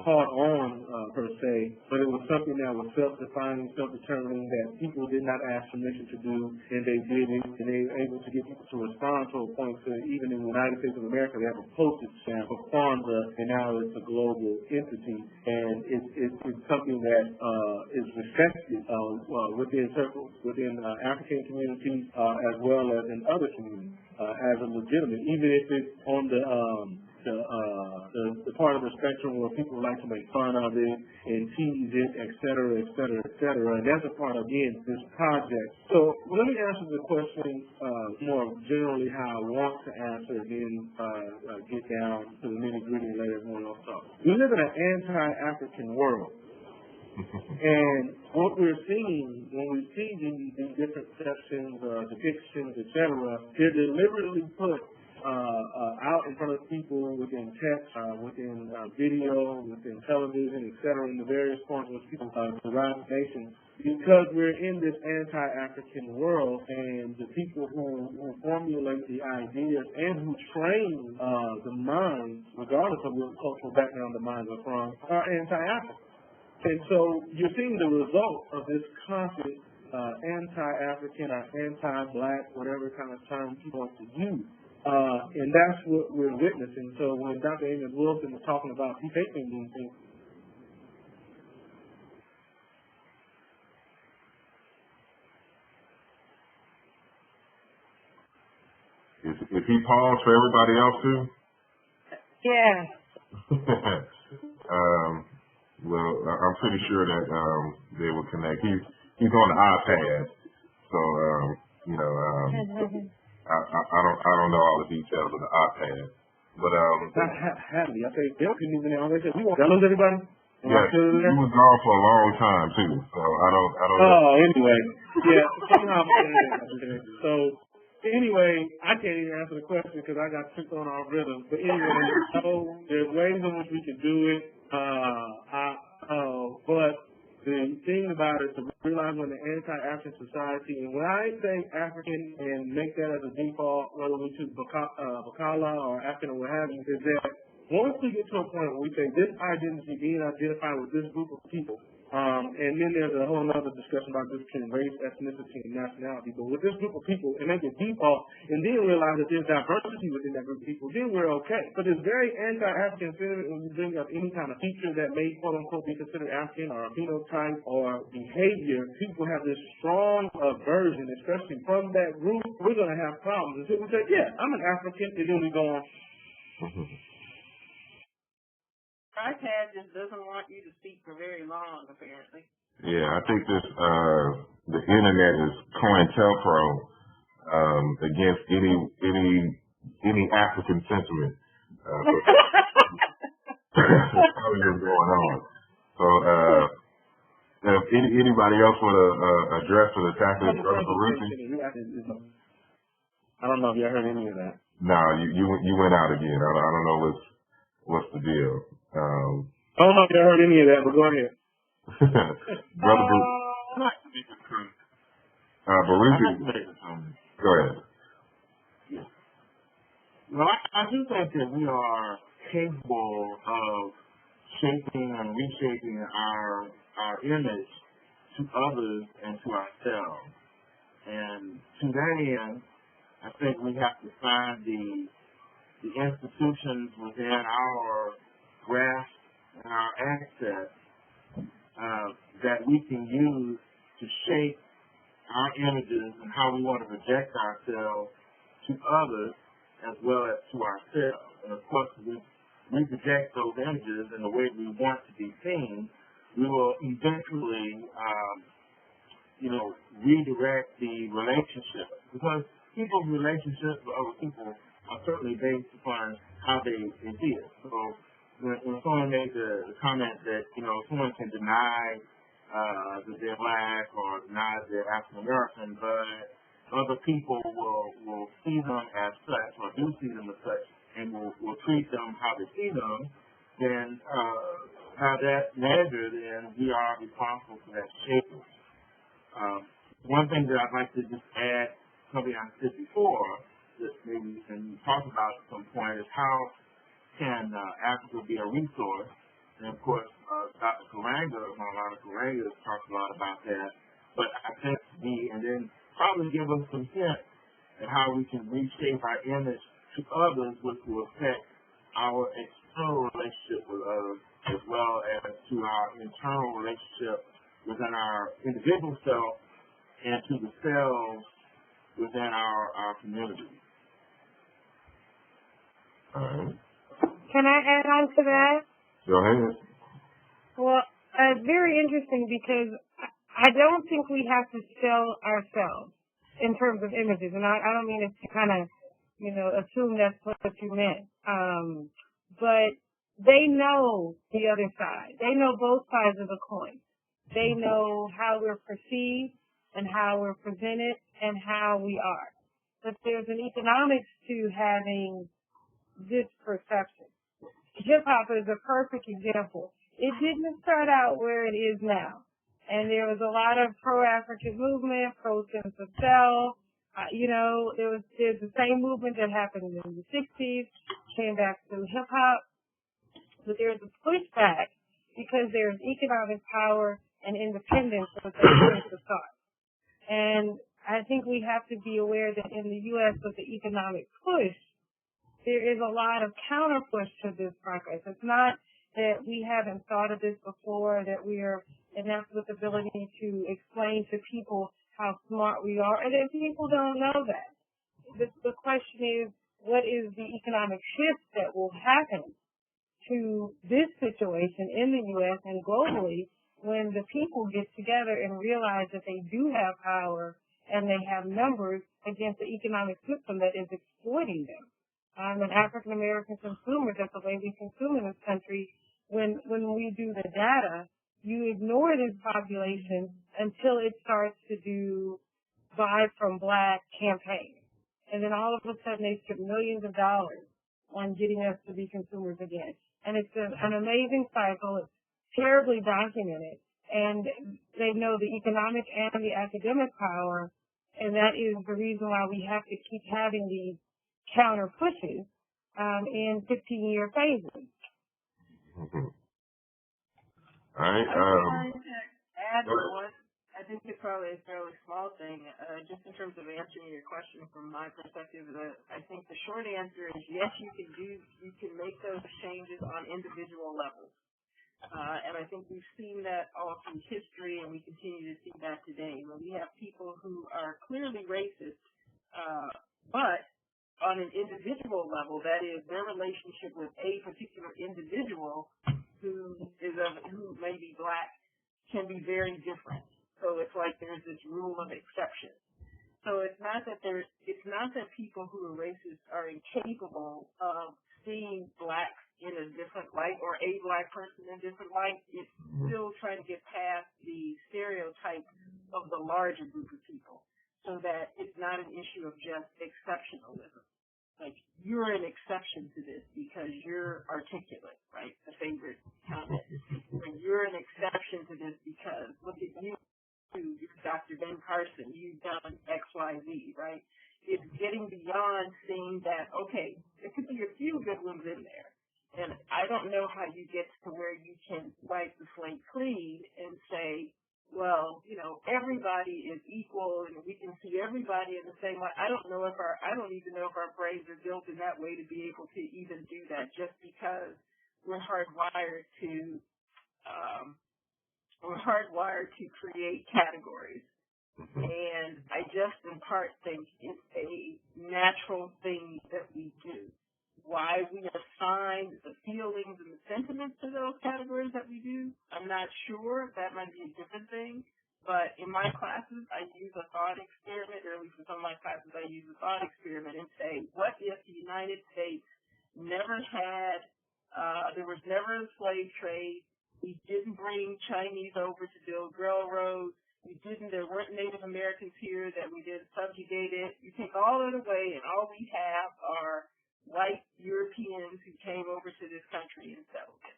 caught on per se, but it was something that was self-defining, self-determining, that people did not ask permission to do, and they did it, and they were able to get people to respond to a point to, even in the United States of America, they have a postage stamp for Kwanzaa, and now it's a global entity, and it's something that is respected within circles, within African communities, as well as in other communities, as a legitimate, even if it's on the part of the spectrum where people like to make fun of it and tease it, et cetera, et cetera, et cetera. And that's a part of, again, this project. So let me answer the question more generally how I want to answer it, then get down to the nitty-gritty and let everyone else talk. We live in an anti-African world. And what we're seeing when we see these different sections, depictions, et cetera, they're deliberately put out in front of people within text, within video, within television, et cetera, in the various forms in which people derive information, because we're in this anti-African world, and the people who formulate the ideas and who train the minds, regardless of what cultural background the minds are from, are anti-African. And so you're seeing the result of this constant anti-African or anti-black, whatever kind of term people want to use. And that's what we're witnessing. So when Dr. Amos Wilson was talking about depicting these things, Is he paused for everybody else too? Yeah. Well, I'm pretty sure that they will connect. He's on the iPad, so I don't know all the details of the iPad, but happy. I say Bill couldn't even know. They said, "We want to lose everybody." Yeah, he was gone for a long time too, so I don't know. Oh, anyway, yeah. Somehow, so anyway, I can't even answer the question because I got tripped on our rhythm. But anyway, so there's ways in which we can do it. But the thing about it, to realize we're in an anti-African society, and when I say African and make that as a default, whether we choose Bakala or African or what have you, is that once we get to a point where we say this identity being identified with this group of people, and then there's a whole other discussion about this between race, ethnicity, and nationality. But with this group of people, and make it default, and then realize that there's diversity within that group of people, then we're okay. But it's very anti-African sentiment when you bring up any kind of feature that may, quote unquote, be considered African or a phenotype or behavior. People have this strong aversion, especially from that group. We're going to have problems. And so we say, yeah, I'm an African, and then we go on. iPad just doesn't want you to speak for very long, apparently. Yeah, I think this the internet is COINTELPRO against any African sentiment. That's going on. So if anybody else want to address or attack this, Brother Baruti? I don't know if you heard any of that. No, you went out again. I don't know what's the deal. I don't know if you heard any of that, but go ahead. Brother Baruti, go ahead. Well, I do think that we are capable of shaping and reshaping our image to others and to ourselves. And today, I think we have to find the institutions within our grasp and our access that we can use to shape our images and how we want to project ourselves to others as well as to ourselves. And of course, we project those images in the way we want to be seen, we will eventually, redirect the relationship. Because people's relationships with other people are certainly based upon how they see it. So when someone made the comment that, someone can deny that they're black or deny that they're African American, but other people will see them as such or do see them as such and will treat them how they see them, then how that's measured, and we are responsible for that shaping. One thing that I'd like to just add, something I said before, that maybe we can talk about at some point, is how can Africa be a resource And of course, Dr. Karanga, Maulana Karanga, talks a lot about that. But I think and then probably give us some hints at how we can reshape our image to others, which will affect our external relationship with others, as well as to our internal relationship within our individual self and to the selves within our community. All right. Can I add on to that? Go ahead. Well, it's very interesting because I don't think we have to sell ourselves in terms of images, and I don't mean it to kind of, assume that's what you meant. But they know the other side. They know both sides of the coin. They know how we're perceived and how we're presented and how we are. But there's an economics to having this perception. Hip-hop is a perfect example. It didn't start out where it is now. And there was a lot of pro-African movement, pro-sense of self. There's the same movement that happened in the 60s, came back to hip-hop. But there's a pushback because there's economic power and independence of the sense of thought. And I think we have to be aware that in the U.S. with the economic push, there is a lot of counter-push to this progress. It's not that we haven't thought of this before, that we are enough with the ability to explain to people how smart we are, and that people don't know that. The question is, what is the economic shift that will happen to this situation in the U.S. and globally when the people get together and realize that they do have power and they have numbers against the economic system that is exploiting them. And African American consumers, that's the way we consume in this country. When we do the data, you ignore this population until it starts to do buy from black campaigns. And then all of a sudden they spend millions of dollars on getting us to be consumers again. And it's an amazing cycle. It's terribly documented. And they know the economic and the academic power. And that is the reason why we have to keep having these counter pushes in 15-year phases. Mm-hmm. All right. Add one. I think it's probably a fairly small thing. Just in terms of answering your question from my perspective, I think the short answer is yes, you can make those changes on individual levels. And I think we've seen that all through history, and we continue to see that today. When we have people who are clearly racist, but on an individual level, that is their relationship with a particular individual who may be black can be very different. So it's like there's this rule of exception. So it's not that people who are racist are incapable of seeing blacks in a different light or a black person in a different light. It's still trying to get past the stereotype of the larger group of people so that it's not an issue of just exceptionalism. Like, you're an exception to this because you're articulate, right? The favorite comment. And you're an exception to this because, look at you, you're Dr. Ben Carson, you've done X, Y, Z, right? It's getting beyond seeing that, okay, there could be a few good ones in there. And I don't know how you get to where you can wipe the slate clean and say, well, everybody is equal and we can see everybody in the same way. I don't even know if our brains are built in that way to be able to even do that, just because we're hardwired to create categories. And I just in part think it's a natural thing that we do. Why we assign the feelings and the sentiments to those categories that we do, I'm not sure. That might be a different thing. But in my classes, I use a thought experiment, or at least in some of my classes, I use a thought experiment and say, what if the United States never had, there was never a slave trade, we didn't bring Chinese over to build railroads, there weren't Native Americans here that we didn't subjugate it. You take all that away, and all we have are white Europeans who came over to this country and settled it.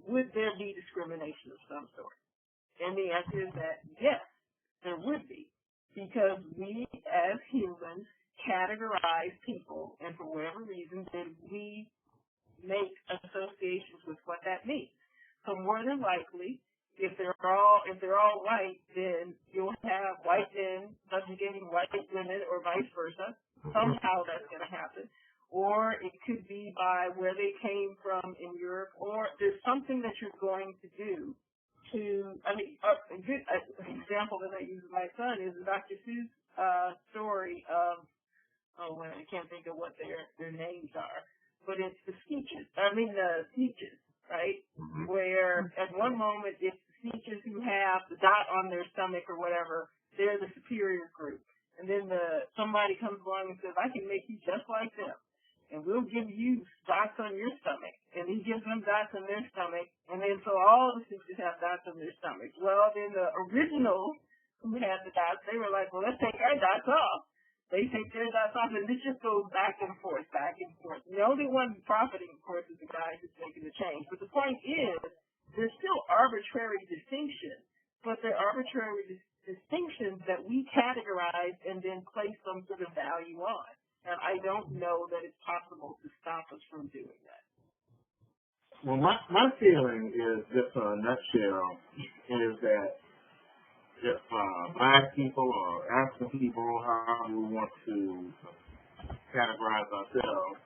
Would there be discrimination of some sort? And the answer is that yes, there would be, because we as humans categorize people, and for whatever reason, then we make associations with what that means. So more than likely, if they're all white, then you'll have white men subjugating white women or vice versa. Somehow that's going to happen. Or it could be by where they came from in Europe, or there's something that you're going to do to, a good example that I use with my son is Dr. Seuss' story of, I can't think of what their names are, but it's the Sneetches, right? Mm-hmm. Where at one moment it's the Sneetches who have the dot on their stomach or whatever, they're the superior group. And then somebody comes along and says, I can make you just like them. And we'll give you dots on your stomach. And he gives them dots on their stomach. And then so all the sisters have dots on their stomach. Well, then the original who had the dots, they were like, well, let's take our dots off. They take their dots off, and this just goes back and forth, back and forth. And the only one profiting, of course, is the guy who's making the change. But the point is, there's still arbitrary distinctions, but they're arbitrary distinctions that we categorize and then place some sort of value on. And I don't know that it's possible to stop us from doing that. Well, my feeling is, just in a nutshell, is that if Black people or African people, however we want to categorize ourselves,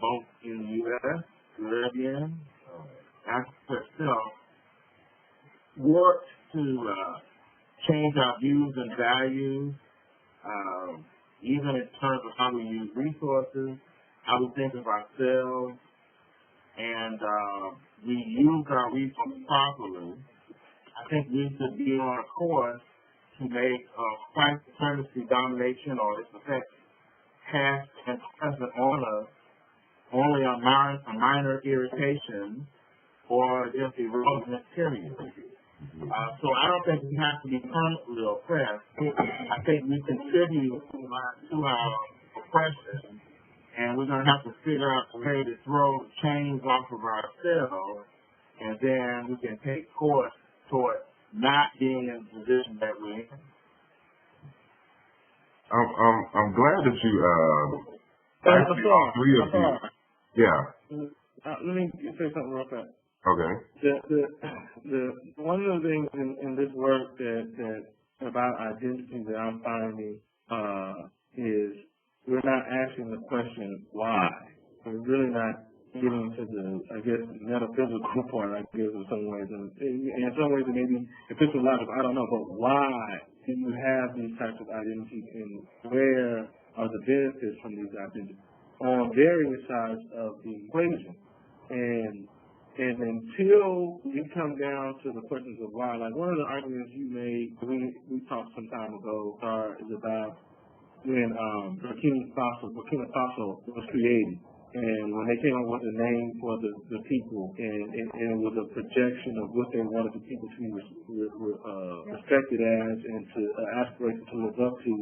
both in the U.S., Caribbean, Africa itself, work to change our views and values, even in terms of how we use resources, how we think of ourselves, and we use our resources properly, I think we should be on a course to make white supremacy, domination, or its effects past and present on us only a minor irritation or just irrelevant period. So I don't think we have to be permanently oppressed. I think we contribute to our oppression, and we're going to have to figure out a way to throw chains off of ourselves, and then we can take course toward not being in the position that we're in. I'm glad that you actually all three of you. Yeah. Let me say something real fast. Okay. The one of the things in this work that about identity that I'm finding is we're not asking the question why. We're really not getting to the, I guess, metaphysical part, I guess, in some ways. And in some ways it may be epistemological, I don't know, but why do you have these types of identities, and where are the benefits from these identities on various sides of the equation? And until we come down to the questions of why, like one of the arguments you made, we talked some time ago, is about when Burkina Faso was created, and when they came up with a name for the people, and it was a projection of what they wanted the people to be respected as, and to aspiration to live up to,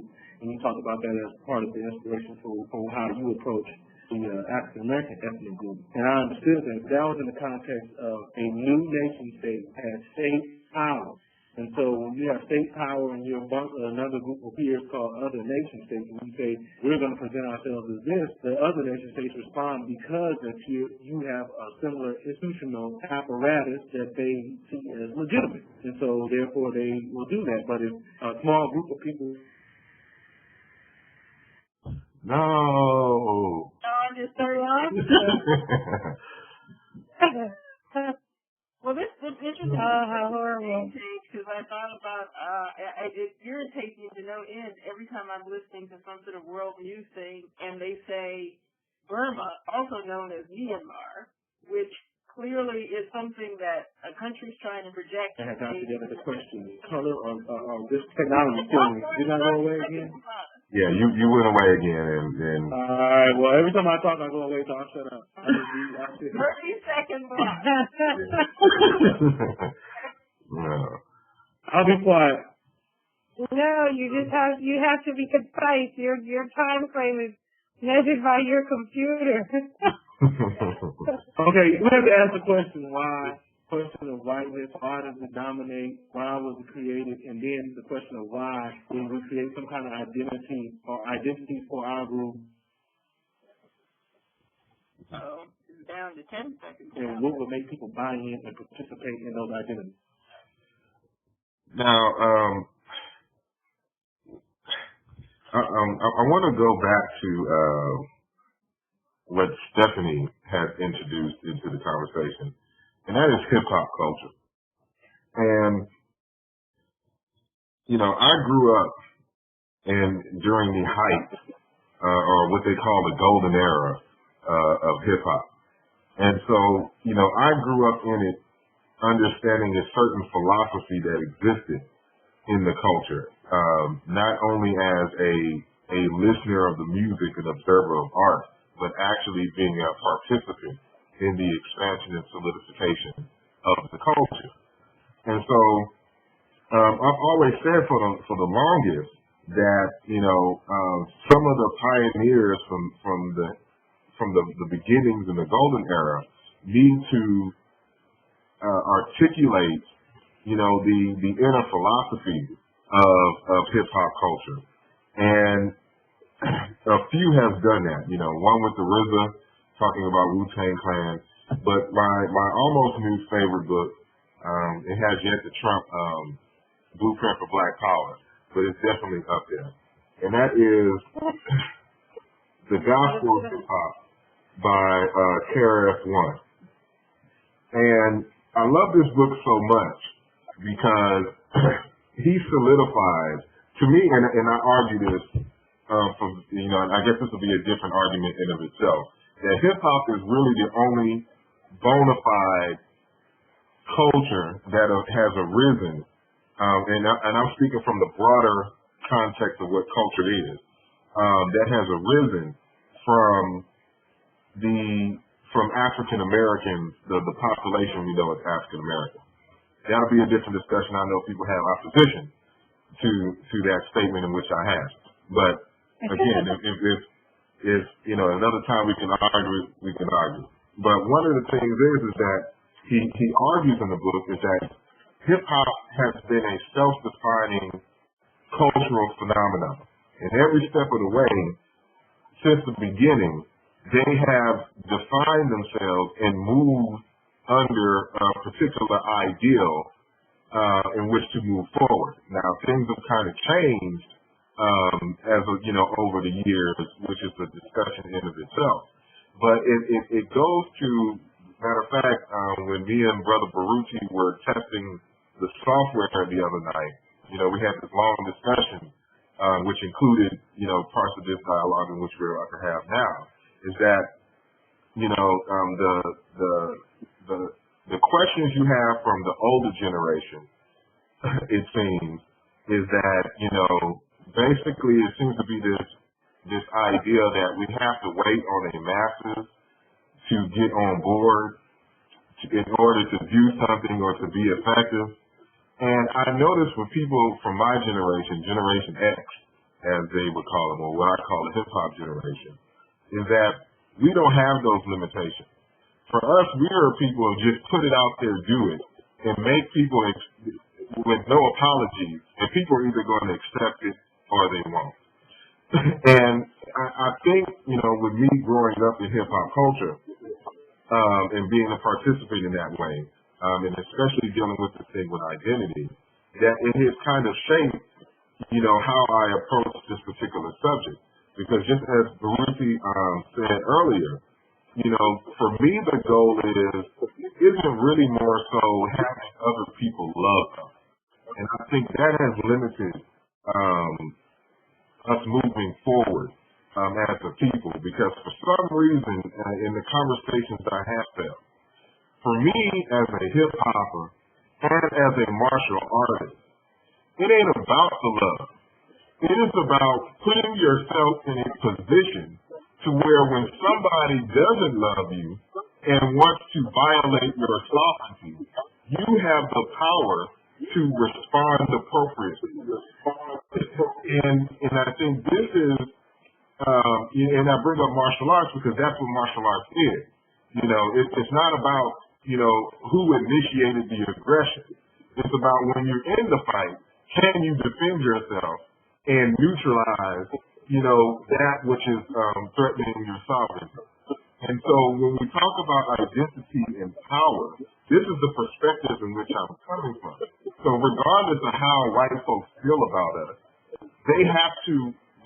and you talked about that as part of the inspiration for how you approach the African American ethnic group. And I understood that was in the context of a new nation state had state power. And so when you have state power and you're another group of peers called other nation states, and you say, we're going to present ourselves as this, the other nation states respond because that you have a similar institutional apparatus that they see as legitimate. And so therefore they will do that. But if a small group of people... No. I'm just starting on. Well, this is interesting. How horrible. Because I thought about, it irritates me to no end every time I'm listening to some sort of world news thing, and they say Burma, also known as Myanmar, which clearly is something that a country's trying to project. I got together the question, color or this technology still did not go away again? Yeah, you went away again, and all right. Well, every time I talk, I go away, so I'll shut up. 30 seconds left. No. I'll be quiet. No, you have to be concise. Your time frame is measured by your computer. Okay, we have to ask the question why. Question of whiteness, why does it dominate, why was it created, and then the question of why when we create some kind of identity or identity for our group. So down to 10 seconds. And what would make people buy in and participate in those identities? Now, I want to go back to what Stephanie has introduced into the conversation, and that is hip-hop culture. And, you know, I grew up during the height, or what they call the golden era of hip-hop. And so, you know, I grew up in it understanding a certain philosophy that existed in the culture, not only as a listener of the music and observer of art, but actually being a participant in the expansion and solidification of the culture. And so I've always said for the longest that, you know, some of the pioneers from the beginnings in the golden era need to articulate, you know, the inner philosophy of hip hop culture. And a few have done that, you know, one with the RZA talking about Wu-Tang Clan, but my almost new favorite book, it has yet to trump Blueprint for Black Power, but it's definitely up there. And that is The Gospel of Hip Hop by KRS-One. And I love this book so much because he solidifies, to me, and I argue this, you know, and I guess this will be a different argument in of itself, that hip-hop is really the only bona fide culture that has arisen, and I'm speaking from the broader context of what culture is, that has arisen from African Americans, the population we know as African American. That'll be a different discussion. I know people have opposition to that statement in which I have. But again, if you know, another time we can argue. But one of the things is that he argues in the book is that hip hop has been a self-defining cultural phenomenon. And every step of the way, since the beginning, they have defined themselves and moved under a particular ideal in which to move forward. Now, things have kind of changed you know, over the years, which is a discussion in of itself. But it goes to, matter of fact, when me and Brother Baruti were testing the software the other night, you know, we had this long discussion, which included, you know, parts of this dialogue in which we're about to have now, is that, you know, the questions you have from the older generation, it seems, is that, you know, basically it seems to be this idea that we have to wait on a masses to get on board in order to do something or to be effective. And I noticed with people from my generation, Generation X, as they would call them, or what I call the hip-hop generation, is that we don't have those limitations. For us, we are people who just put it out there, do it, and make people with no apologies, and people are either going to accept it or they won't. And I think, you know, with me growing up in hip-hop culture and being a participant in that way, and especially dealing with the thing with identity, that it has kind of shaped, you know, how I approach this particular subject. Because just as Baruti said earlier, you know, for me the goal isn't really more so having other people love us. And I think that has limited us moving forward as a people, because for some reason in the conversations I have felt, for me as a hip-hopper and as a martial artist, it ain't about the love. It is about putting yourself in a position to where when somebody doesn't love you and wants to violate your sovereignty, you have the power to respond appropriately. And I think this is, and I bring up martial arts because that's what martial arts is. You know, it's not about, you know, who initiated the aggression. It's about when you're in the fight, can you defend yourself and neutralize, you know, that which is threatening your sovereignty. And so when we talk about identity and power, this is the perspective in which I'm coming from. So regardless of how white folks feel about us, they have to,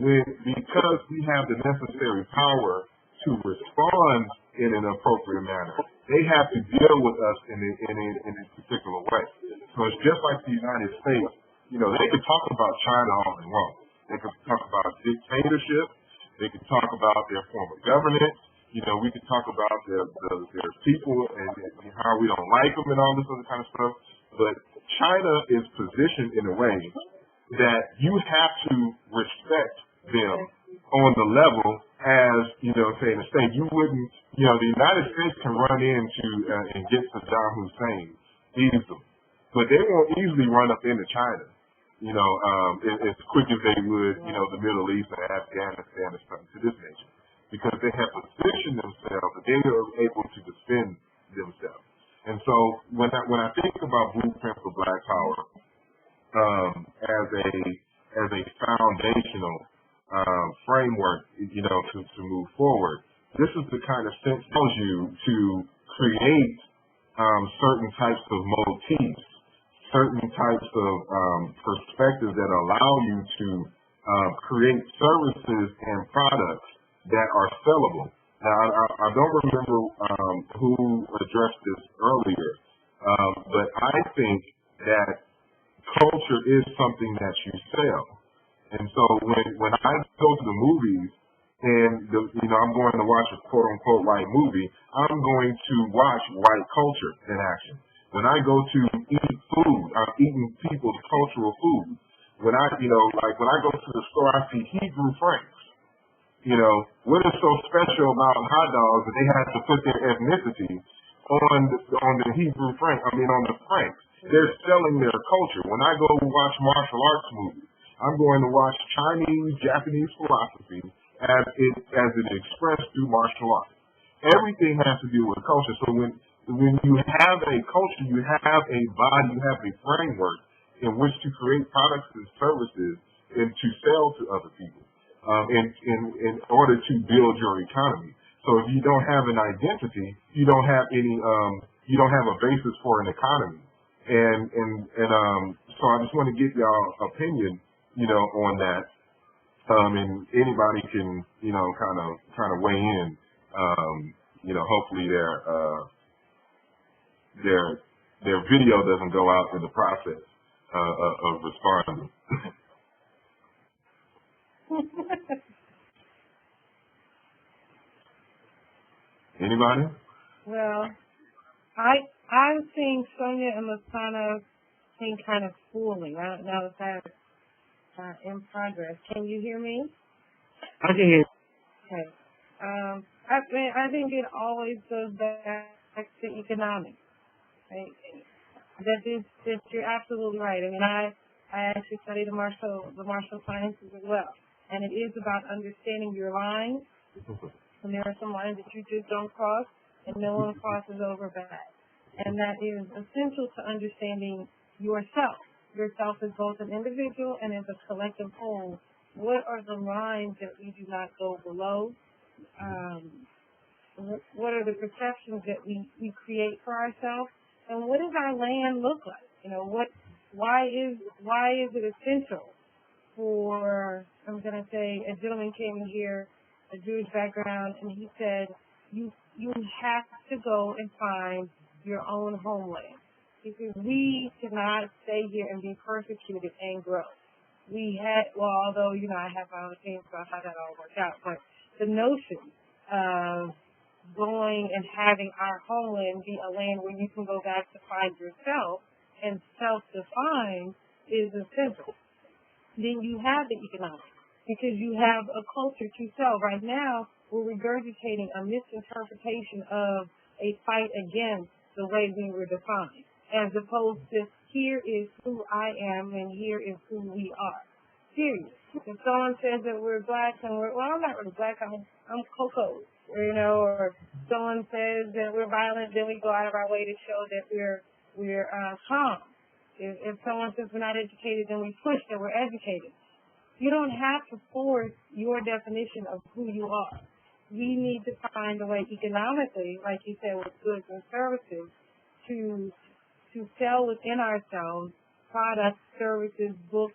because we have the necessary power to respond in an appropriate manner, they have to deal with us in a particular way. So it's just like the United States. You know, they could talk about China all they want. They could talk about dictatorship. They could talk about their form of governance. You know, we could talk about their people and how we don't like them and all this other kind of stuff. But China is positioned in a way that you have to respect them on the level as, you know, say in the state. You wouldn't, you know, the United States can run into and get Saddam Hussein easily, but they won't easily run up into China, you know, as quick as they would, you know, the Middle East and Afghanistan and stuff to this nation, because they have positioned themselves that they are able to defend themselves. And so when I think about Blueprint for Black Power as a foundational framework, you know, to move forward, this is the kind of sense that allows you to create certain types of motifs, certain types of perspectives that allow you to create services and products that are sellable. Now, I don't remember who addressed this earlier, but I think that culture is something that you sell. And so when I go to the movies and, you know, I'm going to watch a quote-unquote white movie, I'm going to watch white culture in action. When I go to eat food, I'm eating people's cultural food. When I go to the store, I see Hebrew Franks. You know, what is so special about hot dogs that they have to put their ethnicity on the Hebrew Frank? I mean, on the Franks. They're selling their culture. When I go watch martial arts movies, I'm going to watch Chinese, Japanese philosophy as it expressed through martial arts. Everything has to do with culture. So when you have a culture, you have a body, you have a framework in which to create products and services and to sell to other people. In order to build your economy. So if you don't have an identity, you don't have you don't have a basis for an economy. And so I just want to get y'all opinion, you know, on that. And anybody can, you know, kind of weigh in. You know, hopefully their video doesn't go out in the process of responding. Anybody? Well, I'm seeing Sonia and Lasana being kind of fooling. I don't know if that's in progress. Can you hear me? I can hear you. Okay. I think it always goes back to economics. Right? That you're absolutely right. I mean, I actually study the martial sciences as well. And it is about understanding your lines. And there are some lines that you just don't cross, and no one crosses over that. And that is essential to understanding yourself. Yourself as both an individual and as a collective whole. What are the lines that we do not go below? What are the perceptions that we create for ourselves? And what does our land look like? You know, why is it essential for, I'm going to say, a gentleman came in here, a Jewish background, and he said, you have to go and find your own homeland. Because we cannot stay here and be persecuted and grow. Although, you know, I have my own opinions about how that all worked out, but the notion of going and having our homeland be a land where you can go back to find yourself and self-define is essential. Then you have the economics, because you have a culture to sell. Right now, we're regurgitating a misinterpretation of a fight against the way we were defined, as opposed to here is who I am and here is who we are. Period. If someone says that we're black and I'm not really black, I'm Coco, you know, or someone says that we're violent, then we go out of our way to show that we're calm. If someone says we're not educated, then we push that we're educated. You don't have to force your definition of who you are. we need to find a way economically, like you said, with goods and services, to sell within ourselves products, services, books,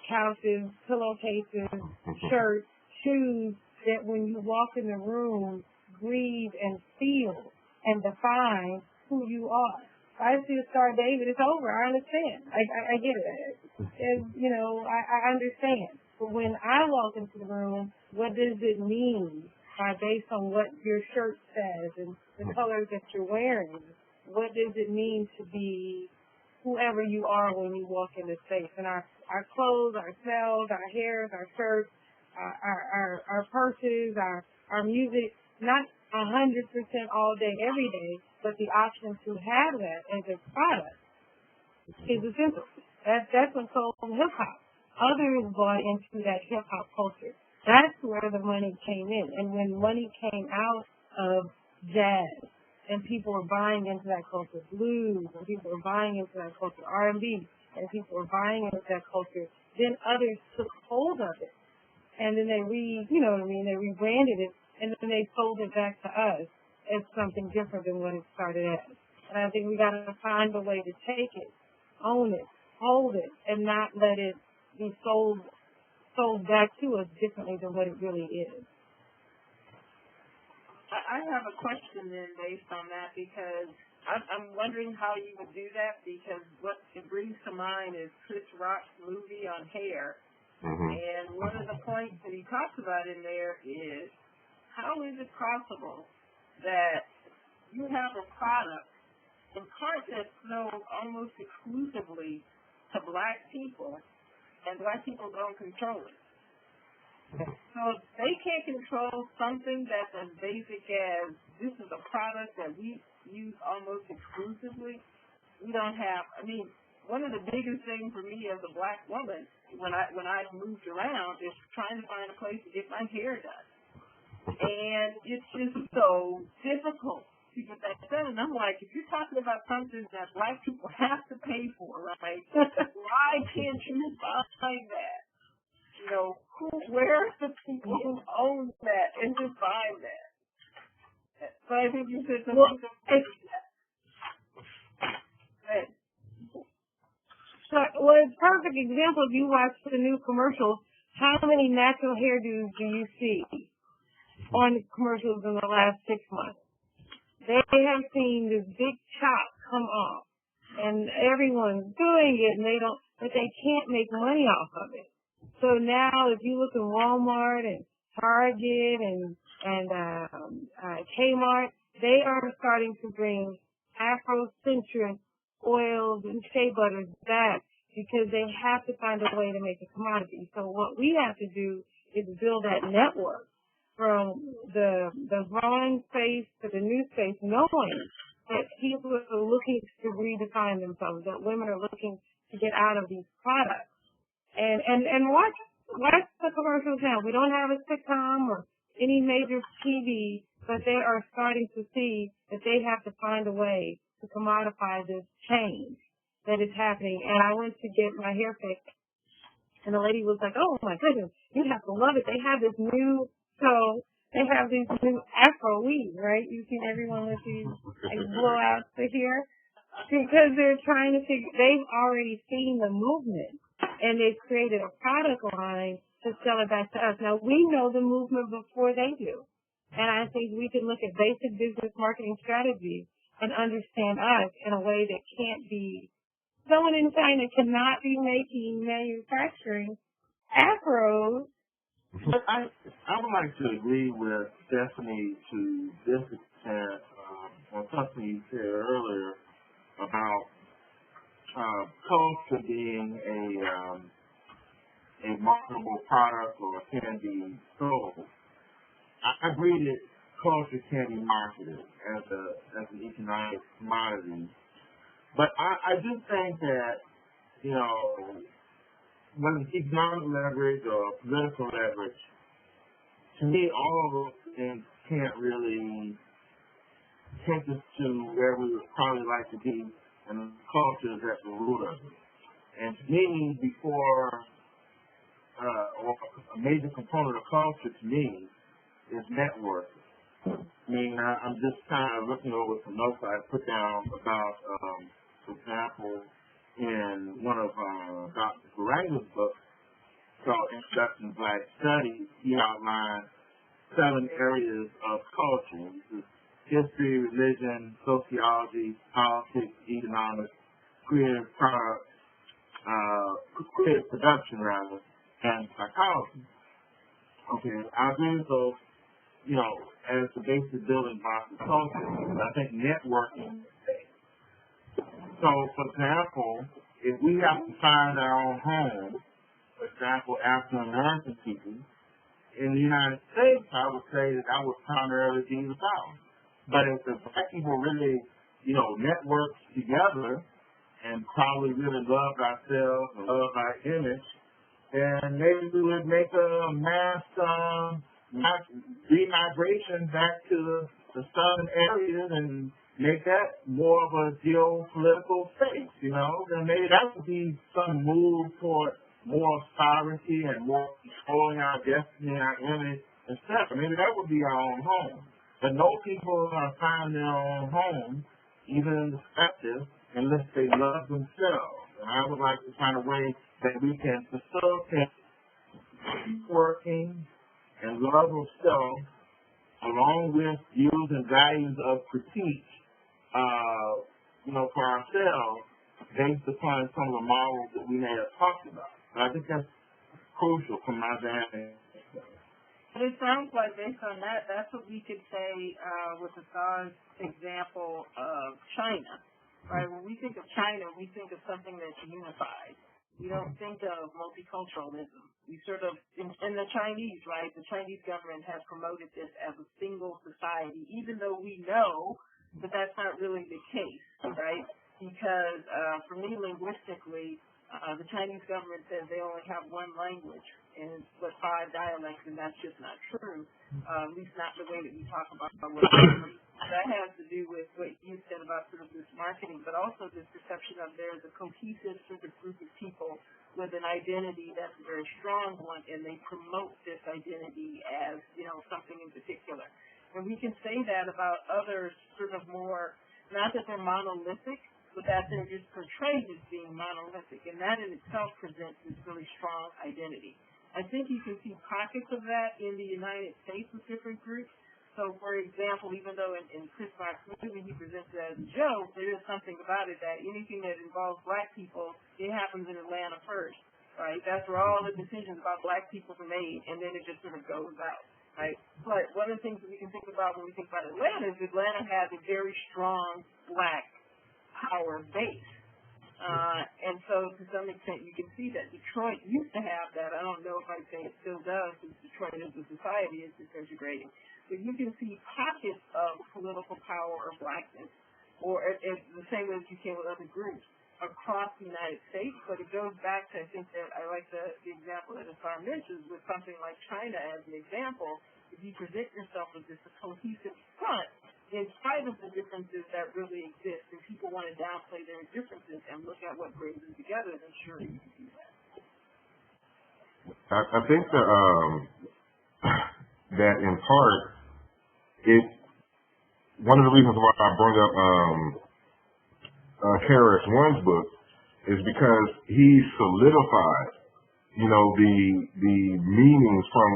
couches, pillowcases, shirts, shoes, that when you walk in the room, breathe and feel and define who you are. I see a Star David, it's over. I understand. I get it. I understand. But when I walk into the room, what does it mean based on what your shirt says and the colors that you're wearing? What does it mean to be whoever you are when you walk into space? And our clothes, our smells, our hairs, our shirts, our purses, our music, not 100% all day, every day, but the option to have that as a product is essential. That's what sold hip-hop. Others bought into that hip-hop culture. That's where the money came in. And when money came out of jazz, and people were buying into that culture, blues, and people were buying into that culture, R&B, and people were buying into that culture, then others took hold of it. And then they they rebranded it, and then they sold it back to us as something different than what it started as. And I think we got to find a way to take it, own it, hold it, and not let it be sold back to us differently than what it really is. I have a question then based on that, because I'm wondering how you would do that, because what it brings to mind is Chris Rock's movie on hair. And one of the points that he talks about in there is, how is it possible that you have a product in part that's sold almost exclusively to black people, and black people don't control it? So if they can't control something that's as basic as, this is a product that we use almost exclusively, we don't have, one of the biggest things for me as a black woman when I moved around is trying to find a place to get my hair done. And it's just so difficult to get that done. And I'm like, if you're talking about something that black people have to pay for, right, why can't you find that? Where are the people who own that and define that? So I think you said something like that. Well, it's a perfect example. If you watch the new commercials, how many natural hairdos do you see on commercials in the last 6 months? They have seen this big chop come off, and everyone's doing it, and but they can't make money off of it. So now, if you look at Walmart and Target and Kmart, they are starting to bring Afrocentric oils and shea butters back because they have to find a way to make a commodity. So what we have to do is build that network from the growing space to the new space, knowing that people are looking to redefine themselves, that women are looking to get out of these products. And watch the commercials now. We don't have a sitcom or any major TV, but they are starting to see that they have to find a way to commodify this change that is happening. And I went to get my hair fixed, and the lady was like, "Oh my goodness, you have to love it. They have this new they have these new Afro weaves, right? You've seen everyone with these blowouts to here, because they're trying to they've already seen the movement, and they've created a product line to sell it back to us. Now, we know the movement before they do, and I think we can look at basic business marketing strategies and understand us in a way that can't be, someone in China cannot be manufacturing afros. But I would like to agree with Stephanie to this extent on something you said earlier about culture being a marketable product or can be sold. I agree that culture can be marketed as an economic commodity, but I do think that, whether it's economic leverage or political leverage, to me, all of those things can't really take us to where we would probably like to be, and the culture is at the root of it. And to me, or a major component of culture to me is networking. I mean, I'm just kind of looking over some notes I put down about, for example, in one of Dr. Karanga's books called Introduction to Black Studies, he outlined 7 areas of culture. This is history, religion, sociology, politics, economics, creative product, creative production rather, and psychology. Okay, I agree with those, you know, as the basic building blocks of culture. I think networking. So, for example, if we have to find our own home, for example, African American people, in the United States, I would say that would primarily be the South. But if the black people really, you know, network together and probably really love ourselves and love our image, then maybe we would make a mass remigration back to the southern areas and make that more of a geopolitical space, you know. Then maybe that would be some move toward more sovereignty and more controlling our destiny, our image, and stuff. Maybe that would be our own home. But no people are finding their own home, even in the perspective, unless they love themselves. And I would like to find a way that we can facilitate working and love of self, along with views and values of critique, you know, for ourselves, based upon some of the models that we may have talked about. And I think that's crucial from my vantage. But it sounds like based on that, that's what we could say with Asar's example of China, right? When we think of China, we think of something that's unified. We don't think of multiculturalism. We sort of, in the Chinese, right, the Chinese government has promoted this as a single society, even though we know that that's not really the case, right? Because for me, linguistically, the Chinese government says they only have one language and but 5 dialects, and that's just not true, at least not the way that we talk about what that has to do with what you said about sort of this marketing, but also this perception of there's a cohesive sort of group of people with an identity that's a very strong one, and they promote this identity as, you know, something in particular. And we can say that about others sort of more, not that they're monolithic, but that they're just portrayed as being monolithic, and that in itself presents this really strong identity. I think you can see pockets of that in the United States with different groups. So, for example, even though in Chris Rock's movie he presents it as a joke, there is something about it that anything that involves black people, it happens in Atlanta first, right? That's where all the decisions about black people are made, and then it just sort of goes out, right? But one of the things that we can think about when we think about Atlanta is Atlanta has a very strong black power base. And so to some extent you can see that Detroit used to have that. I don't know if I'd say it still does, since Detroit as a society is disintegrating. But you can see pockets of political power or blackness, or the same way as you can with other groups across the United States. But it goes back to, I think that I like the example that Asar mentions with something like China as an example. If you present yourself as this a cohesive front, in spite of the differences that really exist, and people want to downplay their differences and look at what brings them together, then sure you can do that. I think that that in part, one of the reasons why I brought up Harris One's book is because he solidified, you know, the meanings from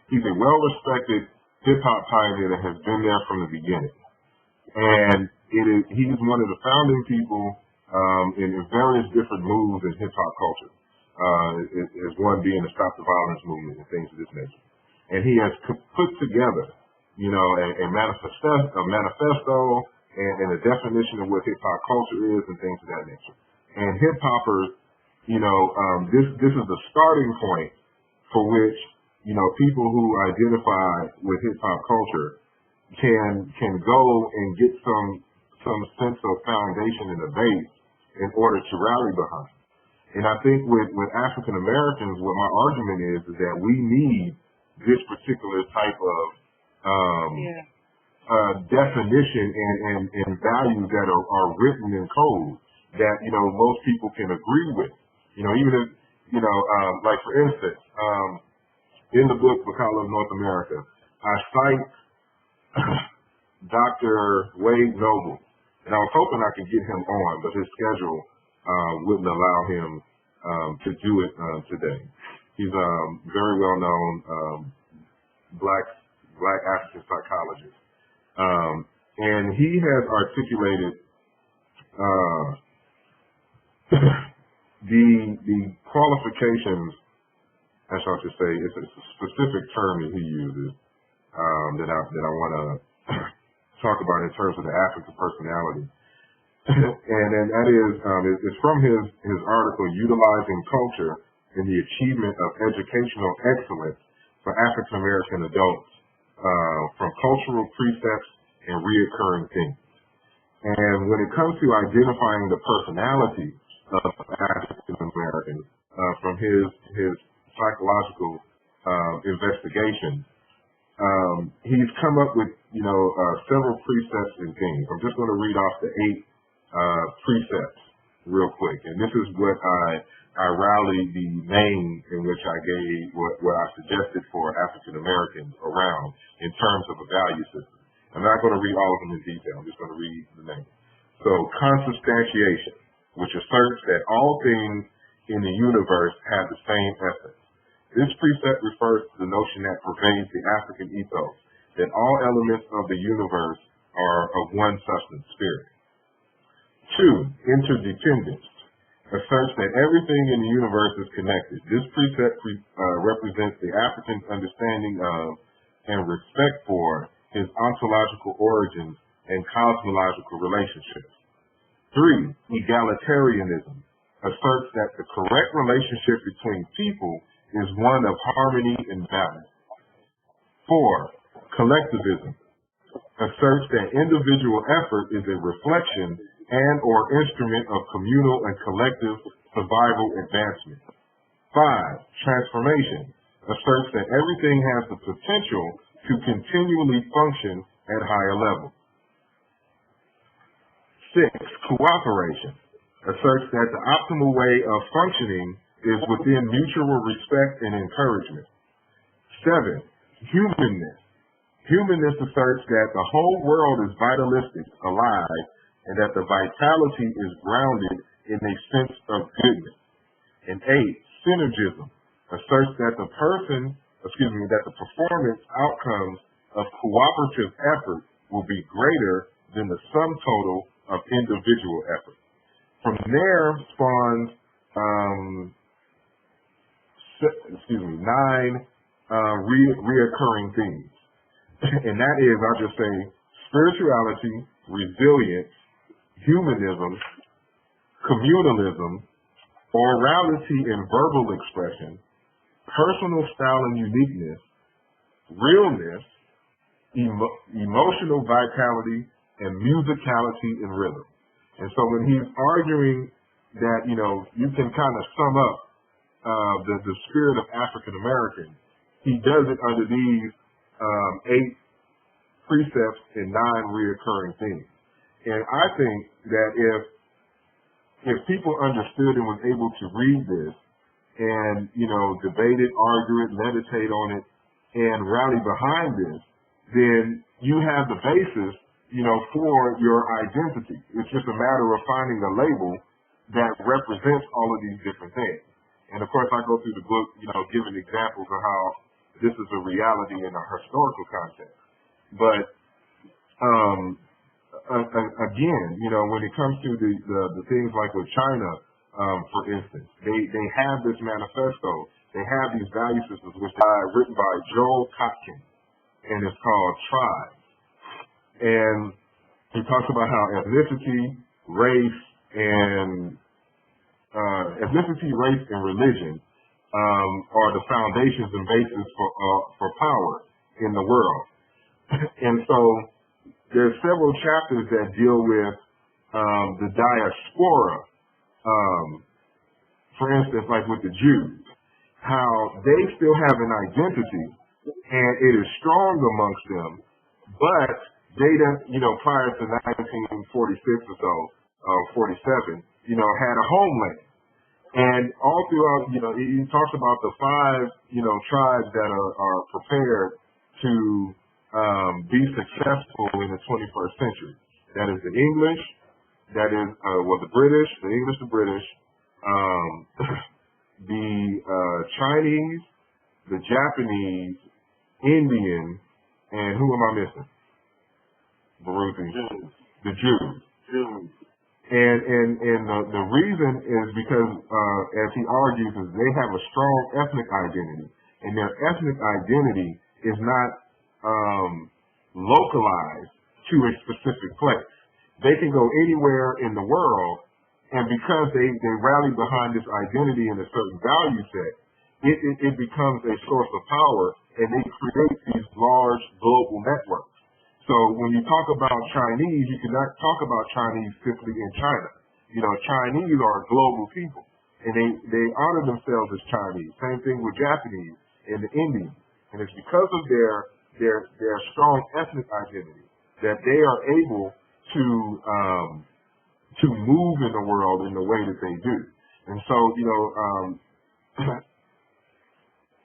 he's a well-respected hip-hop pioneer that has been there from the beginning. And he's one of the founding people in various different moves in hip-hop culture, as one being the Stop the Violence movement and things of this nature. And he has put together, you know, a manifesto and a definition of what hip-hop culture is and things of that nature. And hip-hoppers, you know, this is the starting point for which, you know, people who identify with hip-hop culture can go and get some sense of foundation in the base in order to rally behind. And I think with African Americans, what my argument is that we need this particular type of definition and values that are written in code that, you know, most people can agree with. You know, even if, you know, like for instance, in the book, The Color of North America, I cite Dr. Wade Noble, and I was hoping I could get him on, but his schedule wouldn't allow him to do it today. He's a very well-known black African psychologist, and he has articulated the qualifications, as I should say, it's a specific term that he uses that I want to talk about in terms of the African personality. and that is, it's from his article, Utilizing Culture in the Achievement of Educational Excellence for African American Adults, from Cultural Precepts and Reoccurring Themes. And when it comes to identifying the personality of African Americans, from his psychological investigation, he's come up with several precepts and themes. I'm just going to read off the 8 precepts real quick, and this is what I rallied the name in which I gave what I suggested for African Americans around in terms of a value system. I'm not going to read all of them in detail. I'm just going to read the name. So, consubstantiation, which asserts that all things in the universe have the same essence. This precept refers to the notion that pervades the African ethos, that all elements of the universe are of one substance, spirit. 2, interdependence, asserts that everything in the universe is connected. This precept represents the African's understanding of and respect for his ontological origins and cosmological relationships. 3, egalitarianism, asserts that the correct relationship between people is one of harmony and balance. 4, collectivism, asserts that individual effort is a reflection and or instrument of communal and collective survival advancement. 5, transformation, asserts that everything has the potential to continually function at higher levels. 6, cooperation, asserts that the optimal way of functioning is within mutual respect and encouragement. 7, humanness. Humanness asserts that the whole world is vitalistic, alive, and that the vitality is grounded in a sense of goodness. And 8, synergism, asserts that the performance outcomes of cooperative effort will be greater than the sum total of individual effort. From there spawns 9 reoccurring themes. And that is, I'll just say, spirituality, resilience, humanism, communalism, orality and verbal expression, personal style and uniqueness, realness, emotional vitality, and musicality and rhythm. And so when he's arguing that, you can kind of sum up the spirit of African American, he does it under these 8 precepts and 9 reoccurring themes. And I think that if people understood and was able to read this and, debate it, argue it, meditate on it, and rally behind this, then you have the basis, for your identity. It's just a matter of finding a label that represents all of these different things. And of course, I go through the book, giving examples of how this is a reality in a historical context. But again, when it comes to the things like with China, for instance, they have this manifesto. They have these value systems, which are written by Joel Kotkin, and it's called Tribe. And he talks about how ethnicity, race, and religion are the foundations and basis for power in the world. And so there's several chapters that deal with the diaspora. For instance, like with the Jews, how they still have an identity and it is strong amongst them, but they don't, prior to 1946 or so, 47, had a homeland. And all throughout, he talks about the 5, tribes that are prepared to be successful in the 21st century. That is the English, that is, the British, the English, the British, the Chinese, the Japanese, Indian, and who am I missing? Baruti. The Jews. And the reason is because, as he argues, is they have a strong ethnic identity, and their ethnic identity is not localized to a specific place. They can go anywhere in the world, and because they rally behind this identity and a certain value set, it becomes a source of power, and they create these large global networks. So when you talk about Chinese, you cannot talk about Chinese simply in China. You know, Chinese are global people, and they honor themselves as Chinese. Same thing with Japanese and the Indians. And it's because of their strong ethnic identity that they are able to move in the world in the way that they do. And so, you know,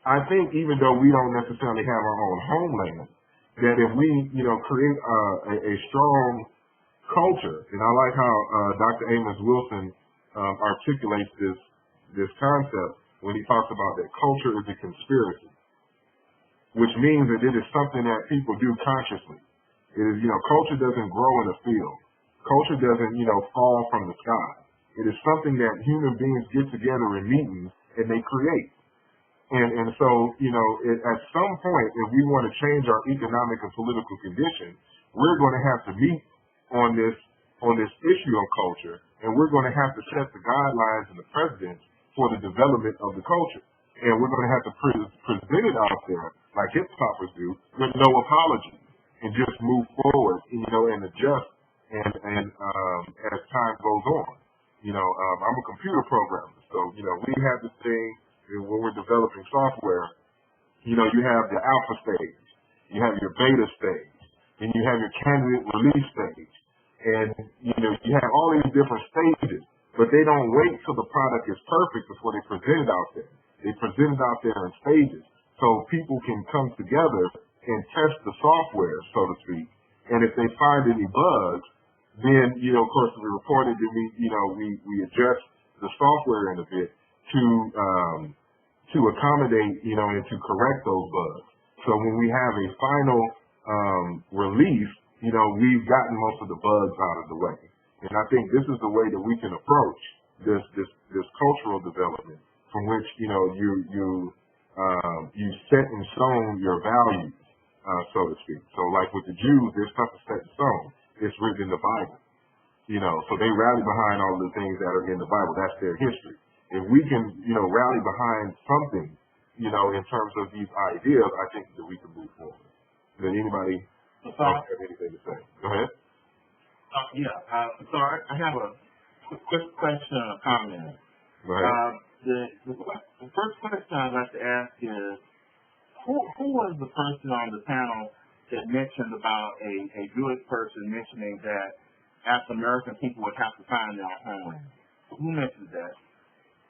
I think even though we don't necessarily have our own homeland, that if we, you know, create a strong culture, and I like how Dr. Amos Wilson articulates this concept when he talks about that culture is a conspiracy, which means that it is something that people do consciously. It is, you know, culture doesn't grow in a field. Culture doesn't, you know, fall from the sky. It is something that human beings get together in meetings and they create. And so, you know, at some point, if we want to change our economic and political condition, we're going to have to meet on this issue of culture, and we're going to have to set the guidelines and the precedents for the development of the culture. And we're going to have to present it out there like hip-hoppers do with no apology and just move forward, you know, and adjust and as time goes on. You know, I'm a computer programmer, so, you know, we have this thing when we're developing software, you know, you have the alpha stage, you have your beta stage, and you have your candidate release stage. And, you know, you have all these different stages, but they don't wait till the product is perfect before they present it out there. They present it out there in stages so people can come together and test the software, so to speak. And if they find any bugs, then, you know, of course, we report it, and we adjust the software in a bit to accommodate, you know, and to correct those bugs. So when we have a final release, you know, we've gotten most of the bugs out of the way. And I think this is the way that we can approach this cultural development, from which, you know, you set in stone your values, so to speak. So like with the Jews, their stuff is set in stone. It's written in the Bible. You know, so they rally behind all of the things that are in the Bible. That's their history. If we can, you know, rally behind something, you know, in terms of these ideas, I think that we can move forward. Does anybody have anything to say? Go ahead. So I have a quick question or comment. Go ahead. The first question I'd like to ask is, who was the person on the panel that mentioned about a Jewish person mentioning that African American people would have to find their homeland? Who mentioned that?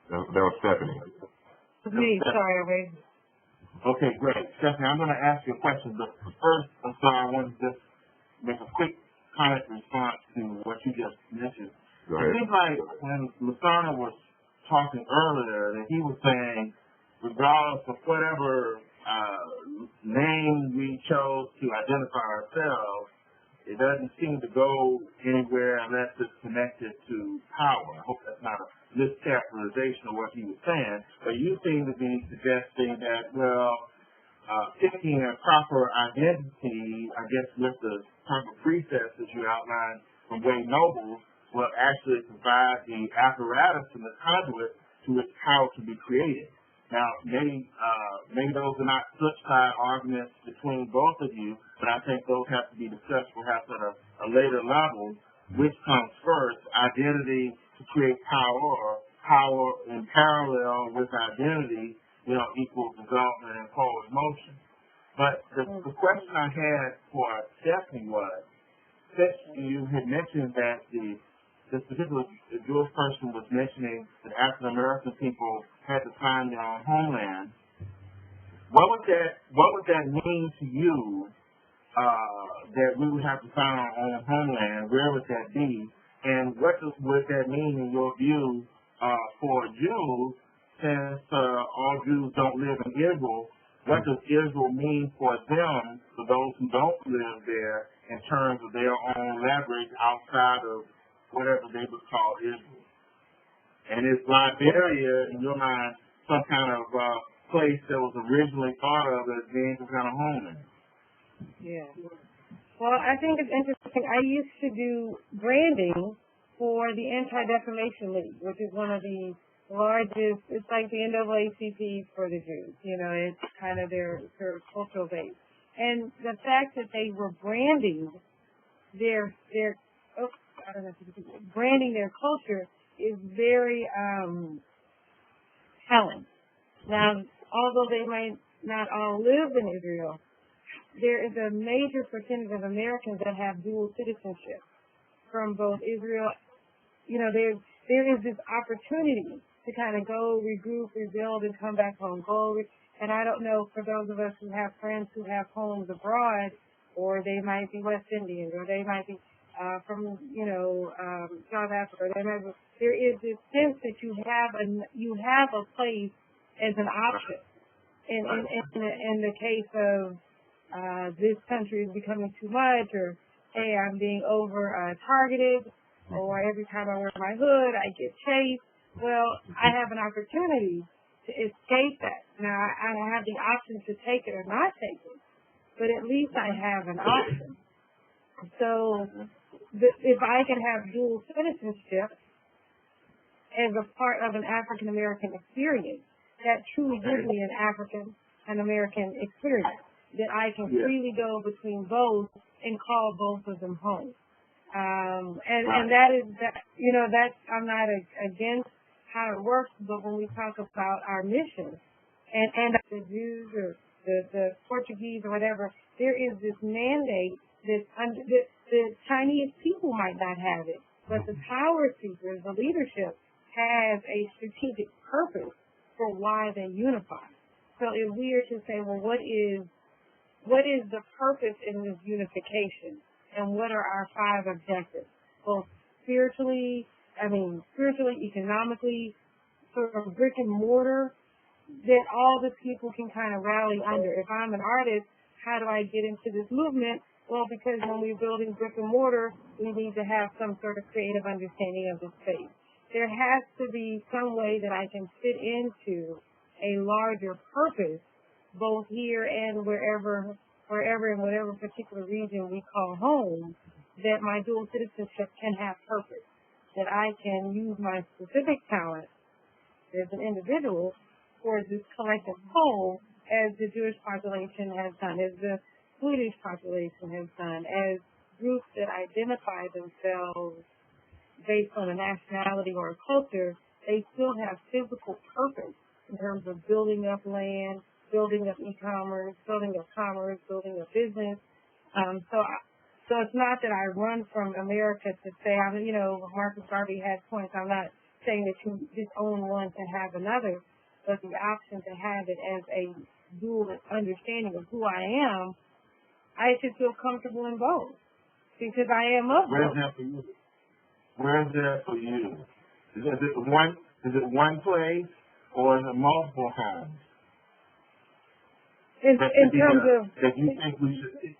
That was Stephanie. Me, sorry, Ray. Okay, great. Stephanie, I'm going to ask you a question, but first, I'm sorry, I want to just make a quick comment response to what you just mentioned. Go ahead. It seems like when Lasana was talking earlier, that he was saying, regardless of whatever name we chose to identify ourselves, it doesn't seem to go anywhere unless it's connected to power. I hope that's not a mischaracterization of what he was saying, but you seem to be suggesting that, picking a proper identity, I guess with the proper precepts that you outlined from Wade Noble, will actually provide the apparatus and the conduit to which power can be created. Now, maybe those are not flip-side arguments between both of you, but I think those have to be discussed perhaps at a later level. Which comes first, identity to create power, or power in parallel with identity, you know, equals development and forward motion. But the question I had for Stephanie was, since you had mentioned that this particular Jewish person was mentioning that African American people had to find their own homeland, what would that mean to you, that we would have to find our own homeland? Where would that be? And what would that mean in your view, for Jews, since all Jews don't live in Israel? What does Israel mean for them, for those who don't live there, in terms of their own leverage outside of whatever they would call Israel? And is Liberia, in your mind, some kind of place that was originally thought of as being some kind of homeland? Yeah. Well, I think it's interesting. I used to do branding for the Anti-Defamation League, which is one of the largest, it's like the NAACP for the Jews. You know, it's kind of their cultural base. And the fact that they were branding branding their culture is very telling. Now, although they might not all live in Israel, there is a major percentage of Americans that have dual citizenship from both Israel. You know, there is this opportunity to kind of go, regroup, rebuild, and come back home. And I don't know, for those of us who have friends who have homes abroad, or they might be West Indians, or they might be from, South Africa. There is this sense that you have a place as an option. In the case of this country is becoming too much, or hey, I'm being targeted, or every time I wear my hood, I get chased. Well, I have an opportunity to escape that. Now, I have the option to take it or not take it, but at least I have an option. So, if I can have dual citizenship as a part of an African American experience, that truly gives me an American experience, that I can freely go between both and call both of them home. And that is that. I'm not against how it works, but when we talk about our mission and the Jews or the Portuguese or whatever, there is this mandate that the Chinese people might not have it, but the power seekers, the leadership, has a strategic purpose for why they unify. So if we are to say, well, what is the purpose in this unification, and what are our 5 objectives, both spiritually, economically, sort of brick and mortar, that all the people can kind of rally under. If I'm an artist, how do I get into this movement? Well, because when we're building brick and mortar, we need to have some sort of creative understanding of the space. There has to be some way that I can fit into a larger purpose, both here and wherever in whatever particular region we call home, that my dual citizenship can have purpose, that I can use my specific talent as an individual for this collective whole, as the Jewish population has done, as the Swedish population has done, as groups that identify themselves based on a nationality or a culture. They still have physical purpose in terms of building up land, building up e-commerce, building up commerce, building up business. So it's not that I run from America to say, Marcus Garvey has points. I'm not saying that you just own one to have another, but the option to have it as a dual understanding of who I am, I should feel comfortable in both, because I am of both. Where's that for you? Is it one place, or is it multiple homes? In terms of that you think we should see?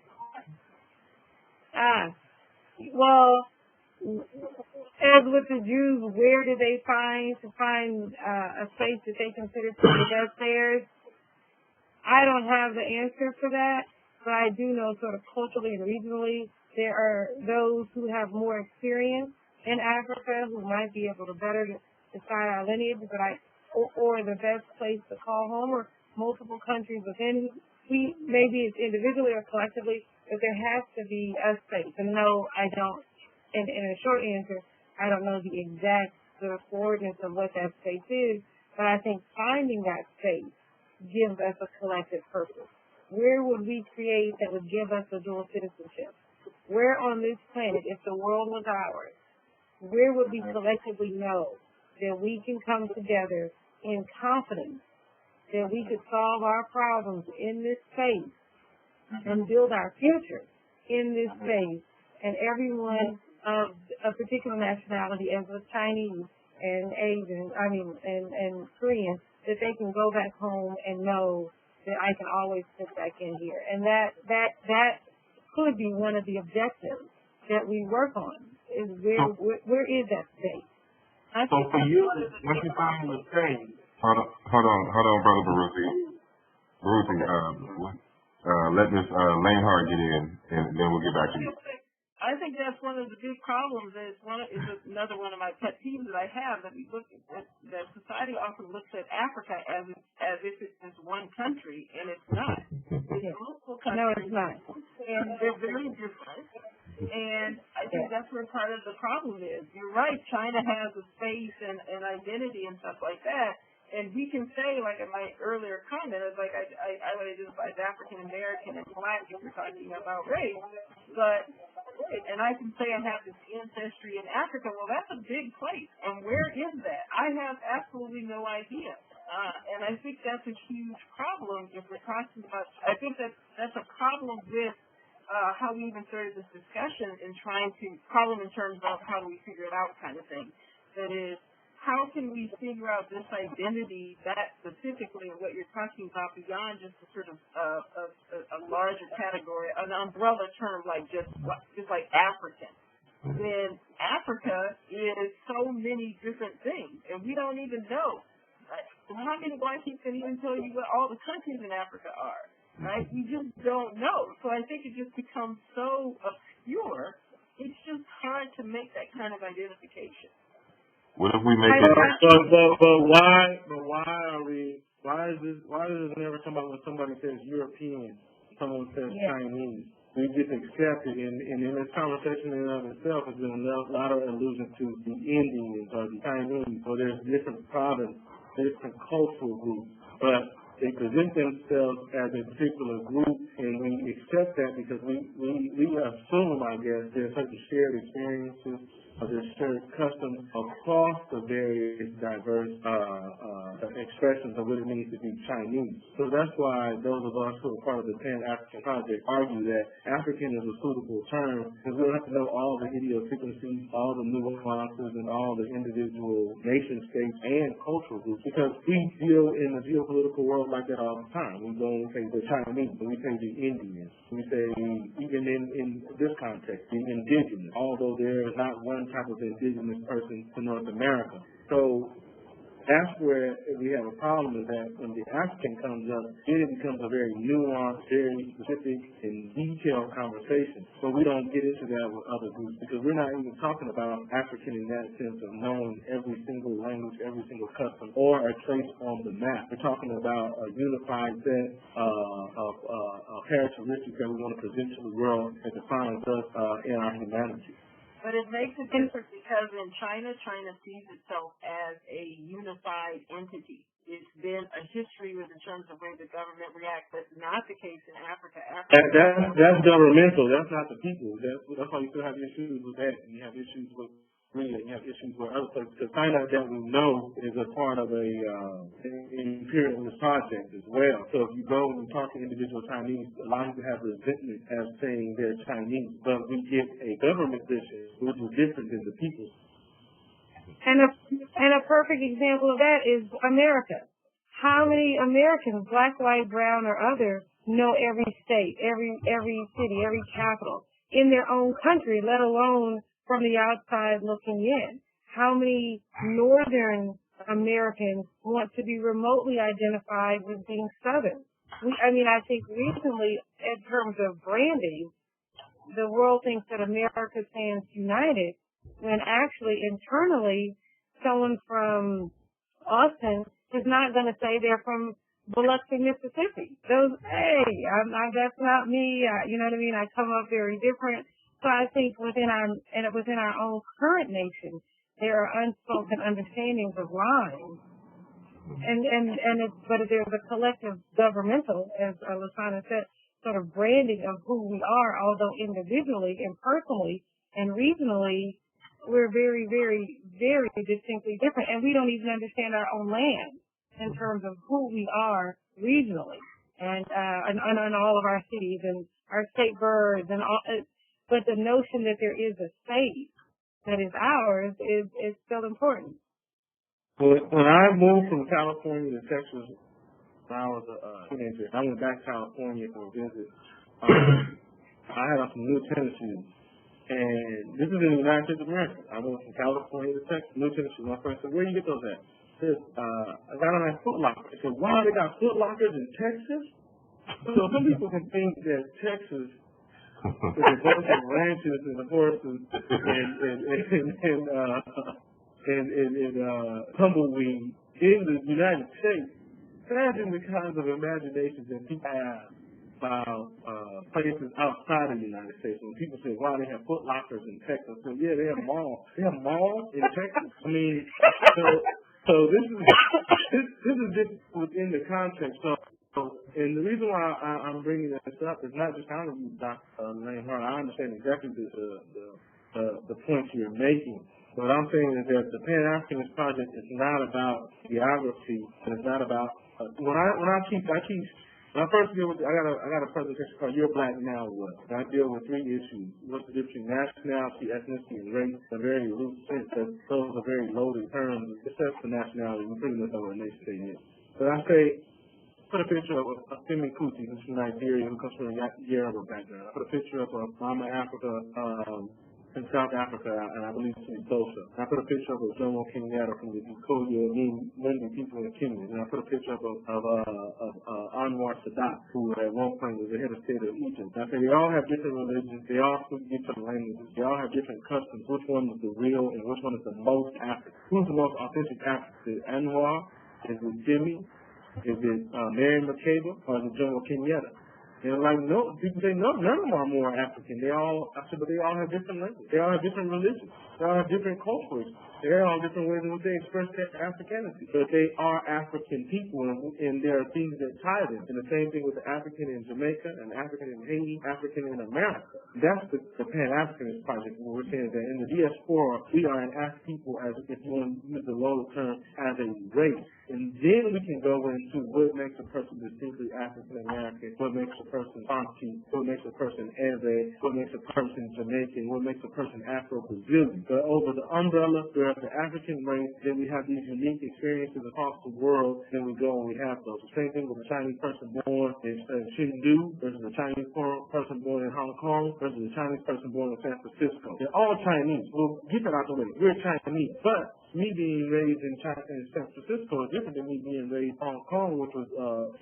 Well, as with the Jews, where do they find a space that they consider to be best theirs? I don't have the answer for that, but I do know sort of culturally and regionally there are those who have more experience in Africa who might be able to better decide our lineage, but or the best place to call home, or multiple countries within. Maybe it's individually or collectively, but there has to be a space. And no, I don't. In a short answer, I don't know the exact sort of coordinates of what that space is, but I think finding that space gives us a collective purpose. Where would we create that would give us a dual citizenship? Where on this planet, if the world was ours, where would we collectively know that we can come together in confidence that we could solve our problems in this space and build our future in this space, and everyone of a particular nationality, as with Chinese and Asian, and Korean, that they can go back home and know that I can always fit back in here. And that could be one of the objectives that we work on, is where is that space? So for you, what you find in the space. Hold on, Brother Baruti. Let Ms. Lanehart get in, and then we'll get back to you. I think that's one of the big problems. Is another one of my pet peeves that I have, that we look at, that society often looks at Africa as if it's just one country, and it's not. It's multiple countries. No, it's not. And they're very different. And I think that's where part of the problem is. You're right, China has a space and identity and stuff like that. And we can say, like in my earlier comment, it's like I would identify as African American and Black if we're talking about race. But and I can say I have this ancestry in Africa. Well, that's a big place. And where is that? I have absolutely no idea. And I think that's a huge problem if we're talking about. I think that's a problem with how we even started this discussion in trying to problem in terms of how do we figure it out kind of thing. That is, how can we figure out this identity, that specifically what you're talking about, beyond just a sort of a larger category, an umbrella term like just like African? When Africa is so many different things, and we don't even know. Right? How many Black people can even tell you what all the countries in Africa are? Right? We just don't know. So I think it just becomes so obscure. It's just hard to make that kind of identification. What if we make it? Why does it never come up when somebody says European, someone says Chinese? We just accept it, and in this conversation in and of itself has been a lot of allusion to the Indians or the Chinese, or there's different provinces, different cultural groups, but they present themselves as a particular group, and we accept that because we assume, I guess, there's certain shared experiences, or there's shared customs across the various diverse expressions of what it means to be Chinese. So that's why those of us who are part of the Pan-African Project argue that African is a suitable term, because we don't have to know all the idiosyncrasies, all the nuances, and all the individual nation states and cultural groups, because we deal in the geopolitical world like that all the time. We don't say the Chinese, but we say the Indians. We say, even in this context, the indigenous, although there is not one type of indigenous person to North America. So that's where we have a problem, is that when the African comes up, then it becomes a very nuanced, very specific, and detailed conversation. But we don't get into that with other groups, because we're not even talking about African in that sense of knowing every single language, every single custom, or a trace on the map. We're talking about a unified set of characteristics that we want to present to the world that defines us in our humanity. But it makes a difference because in China sees itself as a unified entity. It's been a history in terms of where the government reacts. That's not the case in Africa. That's governmental. That's not the people. That's why you still have issues with that. And you have issues with Korea. You have issues with other places. Because China, that we know, is a part of an imperialist project as well. So if you go and talk to individual Chinese, a lot of people have resentment as saying they're Chinese. But we get a government position which is different than the people. And a perfect example of that is America. How many Americans, Black, white, brown, or other, know every state, every city, every capital in their own country, let alone from the outside looking in? How many Northern Americans want to be remotely identified with being Southern? I think recently, in terms of branding, the world thinks that America stands united, when actually internally someone from Austin is not going to say they're from Biloxi, Mississippi. That's not me. You know what I mean? I come up very different. So I think within our own current nation, there are unspoken understandings of lines, but there's a collective governmental, as Lasana said, sort of branding of who we are. Although individually and personally and regionally, we're very, very, very distinctly different, and we don't even understand our own land. in terms of who we are regionally and all of our cities and our state birds and all. But the notion that there is a space that is ours is still important. When I moved from California to Texas when I was a teenager, I went back to California for a visit. I had some New Tennessee, and this is in the United States of America. I went from California to Texas, New Tennessee. My friend said, "Where do you get those at?" I said, "I got them at Foot Locker." I said, "Wow, they got Foot Lockers in Texas?" So some people can think that Texas is a bunch of ranches and horses and tumbleweed in the United States. Imagine the kinds of imaginations that people have about places outside of the United States. When people say, "Wow, they have Foot Lockers in Texas," so yeah, they have malls. They have malls in Texas. I mean, so this is just within the context. And the reason why I'm bringing this up is not just kind of Dr. Lane Hart. I understand exactly the points you're making. What I'm saying is that the Pan-Africanist Project is not about geography, and it's not about when I first deal with I got a presentation called "You're Black Now What?" And I deal with 3 issues: what's the difference between nationality, ethnicity, and race. A very loose sense that those are very loaded terms. Except for nationality, we pretty much know what a nation state is. But I say, put a picture of Femi Kuti, who's from Nigeria, who comes from a Yoruba background. I put a picture of Mama Africa in South Africa, and I believe she's Dosa. I put a picture of Jomo Kenyatta from the Nkolia Indian people in Kenya. And I put a picture of Anwar Sadat, who at one point was the head of state of Egypt. I say they all have different religions, they all speak different languages, they all have different customs. Which one is the real and which one is the most African? Who's the most authentic African? Is it Anwar? Is it Jimmy? Is it Mary McCabe? Or is it Jomo Kenyatta? And like, no, people say, no, none of them are more African. I said, but they all have different languages. They all have different religions. They all have different cultures. They all have different ways in which they express their Africanity. But they are African people, and there are things that tie them. And the same thing with the African in Jamaica, and African in Haiti, African in America. That's the Pan-Africanist Project, where we're saying that in the diaspora, we are an African people, as if you want to use the lower term, as a race. And then we can go into what makes a person distinctly African-American, what makes a person Bantu, what makes a person Eze, what makes a person Jamaican, what makes a person Afro-Brazilian. But over the umbrella, we're the African race, then we have these unique experiences across the world, then we go and we have those. The same thing with a Chinese person born in Chengdu versus a Chinese person born in Hong Kong versus a Chinese person born in San Francisco. They're all Chinese. Well, get that out the way. We're Chinese. But me being raised in San Francisco is different than me being raised in Hong Kong, which was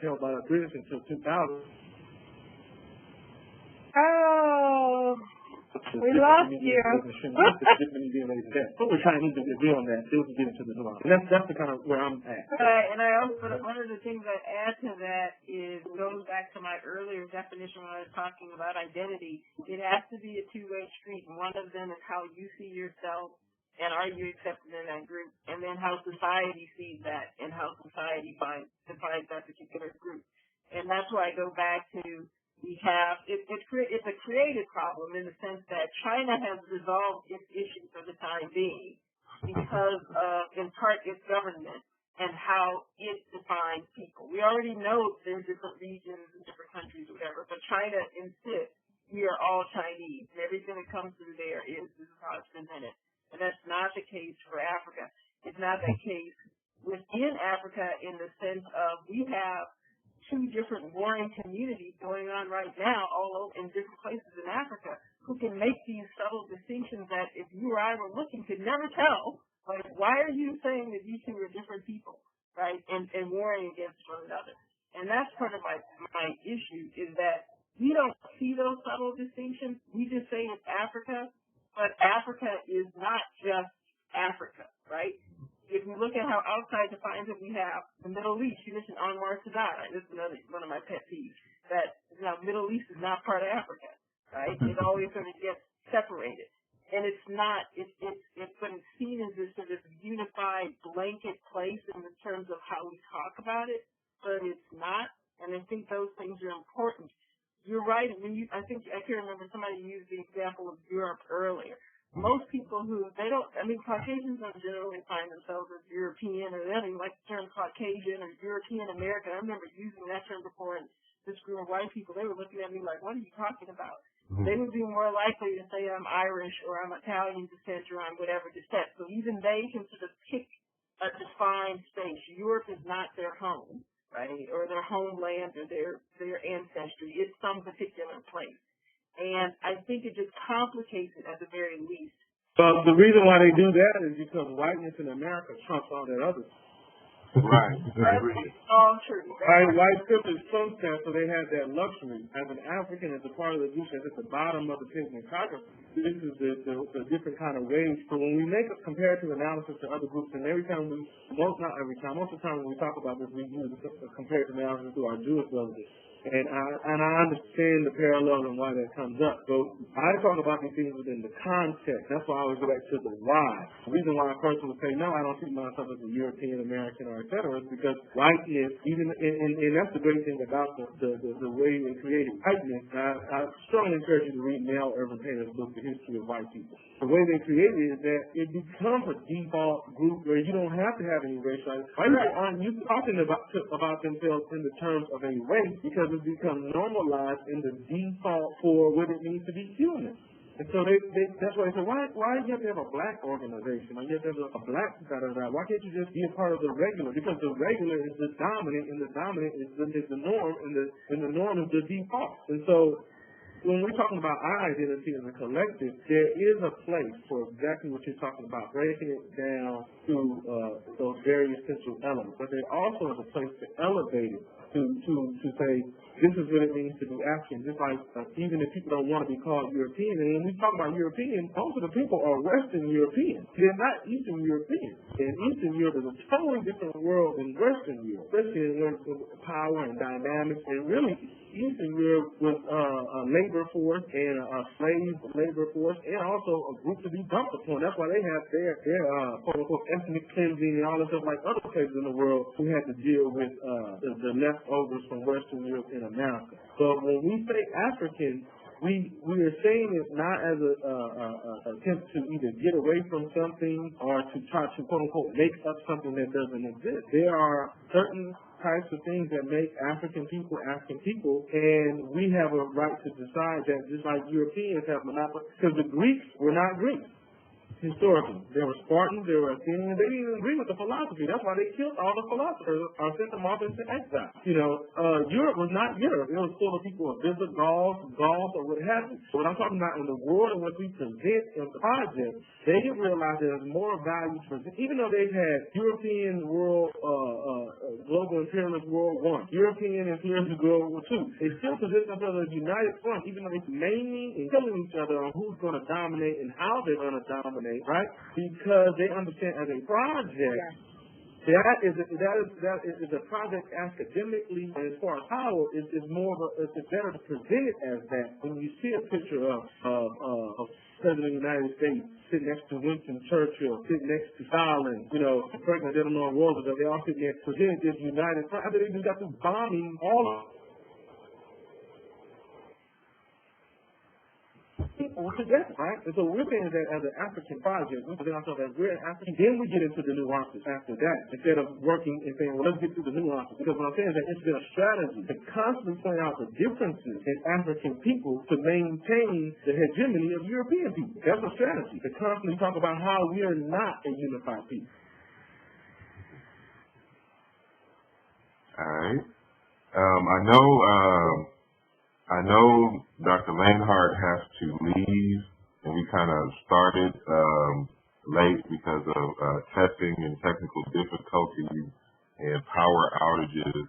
held by the British until 2000. Oh, we lost you. But we're Chinese to agree on that. Still to get into the nuance. And that's the kind of where I'm at. And I also, one of the things I add to that is goes back to my earlier definition when I was talking about identity. It has to be a two-way street. And one of them is how you see yourself and are you accepted in that group, and then how society sees that and how society defines that particular group. And that's why I go back to we have it's a creative problem in the sense that China has resolved its issue for the time being because of, in part, its government and how it defines people. We already know there's different regions and different countries or whatever, but China insists we are all Chinese and everything that comes through there this is how it's presented. And that's not the case for Africa. It's not the case within Africa in the sense of we have 2 different warring communities going on right now all over in different places in Africa who can make these subtle distinctions that if you or I were looking could never tell. Like, why are you saying that these 2 are different people, right, and warring against one another? And that's part of my issue is that we don't see those subtle distinctions. We just say it's Africa. But Africa is not just Africa, right? If we look at how outside defines it, we have the Middle East. You mentioned Anwar Sadat, right? This is another one of my pet peeves, that Middle East is not part of Africa, right? It always sort of gets separated. And it's not, it's sort of seen as this sort of unified blanket place in the terms of how we talk about it, but it's not. And I think those things are important. You're right. I think I can remember somebody used the example of Europe earlier. most people who, Caucasians don't generally find themselves as European, or they don't even like the term Caucasian or European American. I remember using that term before, and this group of white people, they were looking at me like, what are you talking about? They would be more likely to say I'm Irish or I'm Italian descent or I'm whatever descent. So even they can sort of pick a defined space. Europe is not their home, right, or their homeland or their ancestry. It's some particular place. And I think it just complicates it at the very least. But the reason why they do that is because whiteness in America trumps all that other. Right. I agree. Oh, true. White privilege trumps that, so they have that luxury. As an African, as a part of the group that's at the bottom of the pigment carcass, this is the different kind of ways. So when we make a comparative analysis to other groups, and most of the time when we talk about this, we use a comparative analysis to our Jewish relatives. And I understand the parallel and why that comes up. So I talk about these things within the context. That's why I always go back to the why. The reason why a person would say, no, I don't see myself as a European American or et cetera, is because whiteness, and that's the great thing about the way they created whiteness. I strongly encourage you to read Nell Irvin Taylor's book, The History of White People. The way they created it is that it becomes a default group where you don't have to have any racial identity. White people aren't used to talking about themselves in the terms of a race because it's become normalized in the default for what it means to be human. And so that's why they say, why do you have to have a black organization? Why do you have to have a black da-da-da? Why can't you just be a part of the regular? Because the regular is the dominant, and the dominant is the norm, and the norm is the default. And so when we're talking about our identity as a collective, there is a place for exactly what you're talking about, breaking it down to those very essential elements. But there also is a place to elevate it, to say, this is what it means to be African. Just like even if people don't want to be called European, and when we talk about European, most of the people are Western European. They're not Eastern European. And Eastern Europe is a totally different world than Western Europe. Western Europe with power and dynamics, and really Eastern Europe was a labor force and a slave labor force, and also a group to be dumped upon. That's why they have their quote-unquote ethnic cleansing and all this stuff like other places in the world who had to deal with the leftovers from Western Europe in America. So when we say African, we are saying it not as a attempt to either get away from something or to try to quote-unquote make up something that doesn't exist. There are certain types of things that make African people, and we have a right to decide that, just like Europeans have monopoly, because the Greeks were not Greeks. Historically, there were Spartans, there were Athenians. They didn't even agree with the philosophy. That's why they killed all the philosophers or sent them off into exile. Europe was not Europe. It was full of people of Visit, Gauls, or what have you. So what I'm talking about in the world in which we present in the project, they didn't realize there's more value to present. Even though they've had European world, global imperialist World I, European imperialist World War II, they still position themselves as a united front, even though they're naming and killing each other on who's going to dominate and how they're going to dominate. Right? Because they understand as a project, that is a project academically, and as far as power, it's better to present it as that. When you see a picture of President of the United States sitting next to Winston Churchill, sitting next to Stalin, Franklin Delano Roosevelt, they all sitting there presented this united front. After they just got through bombing all of people together, right? And so we're saying that as an African project, we present ourselves as we're an African, then we get into the nuances after that, instead of working and saying, well, let's get through the nuances. Because what I'm saying is that it's been a strategy to constantly point out the differences in African people to maintain the hegemony of European people. That's a strategy, to constantly talk about how we are not a unified people. All right. I know Dr. Lanhart has to leave, and we kind of started late because of testing and technical difficulties and power outages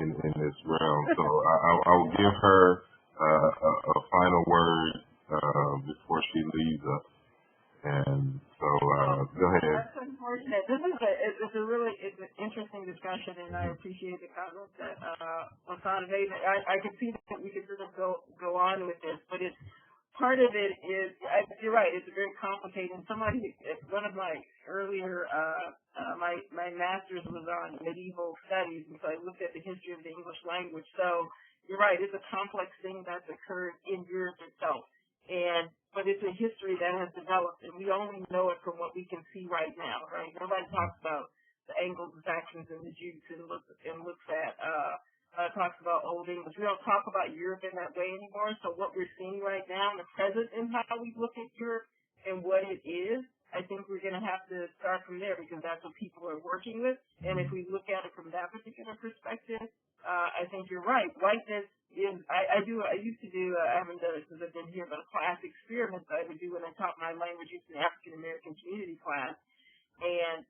in this realm. So I will give her a final word before she leaves us. And so go ahead. That's unfortunate. This is it's an interesting discussion, and I appreciate the comments that Asar made. I could see that we could sort of go on with this, but it's part of it is you're right. It's very complicated. One of my earlier my master's was on medieval studies, and so I looked at the history of the English language. So you're right. It's a complex thing that's occurred in Europe itself. But it's a history that has developed, and we only know it from what we can see right now, right? Nobody talks about the Angles, the Saxons, and the Jutes, and looks at talks about Old English. We don't talk about Europe in that way anymore. So what we're seeing right now in the present and how we look at Europe and what it is, I think we're going to have to start from there because that's what people are working with. And if we look at it from that particular perspective, I think you're right. Whiteness is, I used to do, I haven't done it since I've been here, but a class experiment that I would do when I taught my language in the African American community class. And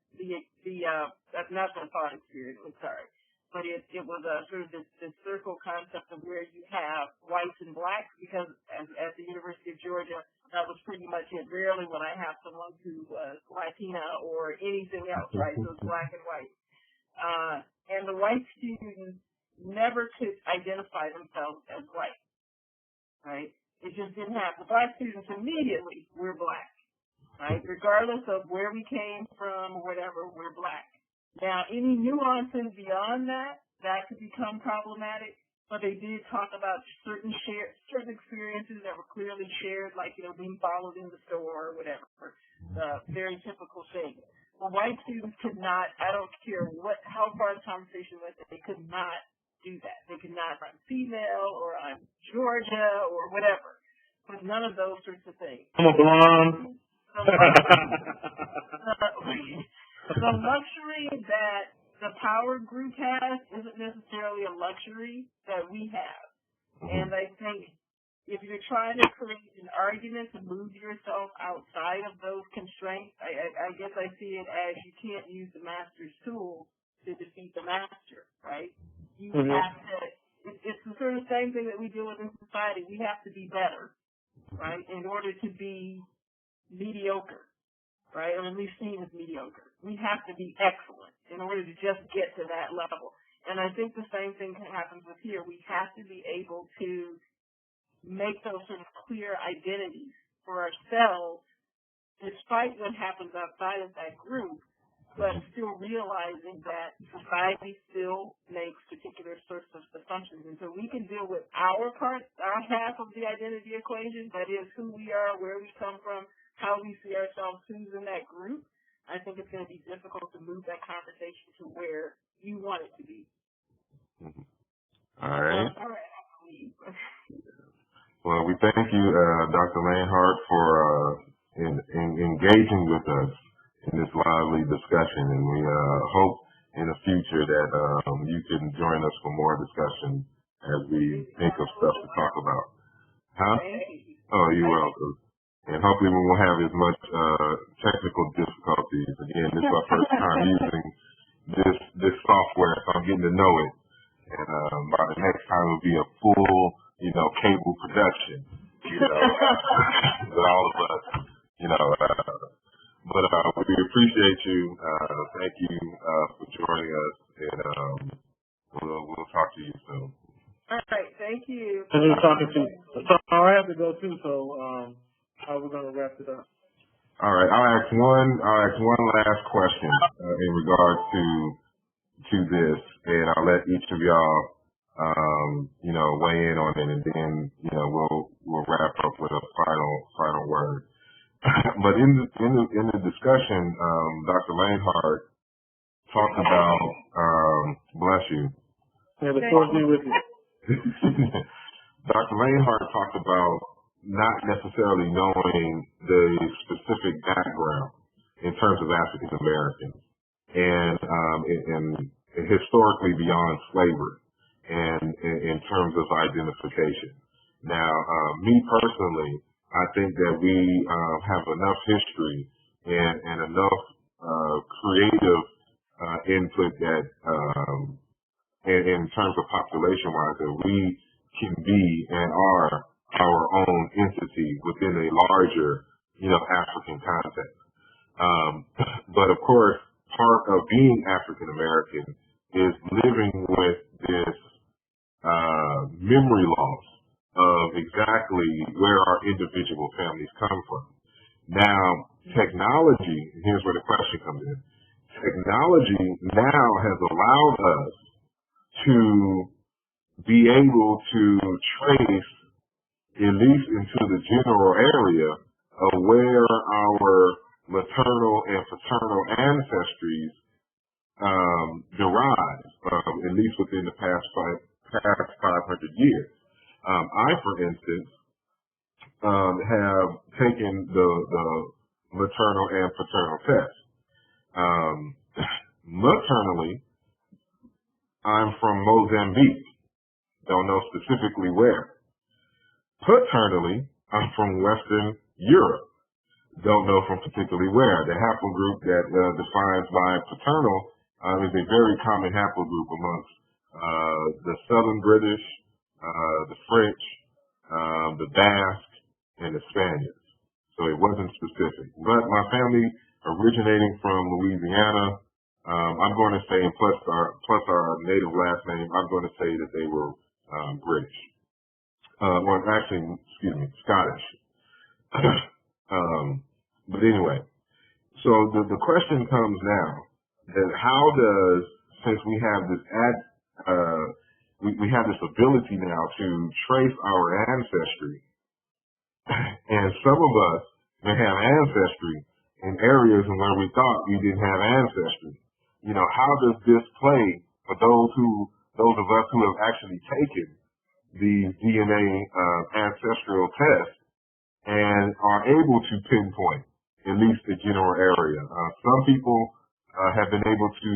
that's not a thought experiment, I'm sorry. But it was a sort of this circle concept of where you have whites and blacks, because at the University of Georgia, that was pretty much it. Rarely would I have someone who was Latina or anything else, right? So it's black and white. And the white students never could identify themselves as white, right? It just didn't happen. The black students immediately were black, right? Regardless of where we came from or whatever, we're black. Now, any nuances beyond that could become problematic, but they did talk about certain experiences that were clearly shared, like, being followed in the store or whatever, very typical thing. Well, white students could not, I don't care how far the conversation went, they could not do that. They could not, I'm female or I'm Georgia or whatever, but none of those sorts of things. I'm a blonde. The luxury that the power group has isn't necessarily a luxury that we have. And I think if you're trying to create an argument to move yourself outside of those constraints, I guess I see it as you can't use the master's tool to defeat the master, right? You have to, it's the sort of same thing that we deal with in society. We have to be better, right, in order to be mediocre, right, or at least seen as mediocre. We have to be excellent in order to just get to that level. And I think the same thing happens with here. We have to be able to make those sort of clear identities for ourselves, despite what happens outside of that group, but still realizing that society still makes particular sorts of assumptions. And so we can deal with our part, our half of the identity equation, that is who we are, where we come from, how we see ourselves, who's in that group. I think it's going to be difficult to move that conversation to where you want it to be. All right. Well, we thank you, Dr. Lanehart, for engaging with us in this lively discussion, and we hope in the future that you can join us for more discussion as we think of stuff to talk about. Huh? Oh, you're welcome. And hopefully we won't have as much technical difficulties. Again, this is our first time using this software, so I'm getting to know it. And by the next time it'll be a full, cable production, with all of us, But we appreciate you. Thank you for joining us, and we'll talk to you soon. All right, thank you. And we're talking to you. So I have to go too. So how are we going to wrap it up? All right, I'll ask one last question in regards to this, and I'll let each of y'all weigh in on it, and then we'll wrap up with a final word. But in the discussion, Dr. Lanehart talked about bless you. Yeah, the Lord be with you. Dr. Lanehart talked about not necessarily knowing the specific background in terms of African Americans and historically beyond slavery and in terms of identification. Now, me personally, I think that we have enough history and enough creative input that in terms of population-wise, that we can be and are our own entity within a larger, African context. But of course, part of being African American is living with this memory loss of exactly where our individual families come from. Now, technology, here's where the question comes in. Technology now has allowed us to be able to trace at least into the general area of where our maternal and paternal ancestries derive, at least within the past 500 years. I, for instance, have taken the maternal and paternal test. Maternally, I'm from Mozambique. Don't know specifically where. Paternally, I'm from Western Europe. Don't know from particularly where. The haplogroup that defines my paternal is a very common haplogroup amongst the Southern British, the French, the Basque, and the Spaniards. So it wasn't specific. But my family originating from Louisiana, I'm going to say, and plus our native last name, I'm going to say that they were British. Well, actually, excuse me, Scottish. But anyway, so the question comes now that how does, since we have this we have this ability now to trace our ancestry, and some of us may have ancestry in areas where we thought we didn't have ancestry. You know, how does this play for those of us who have actually taken the DNA ancestral test and are able to pinpoint at least the general area? Some people have been able to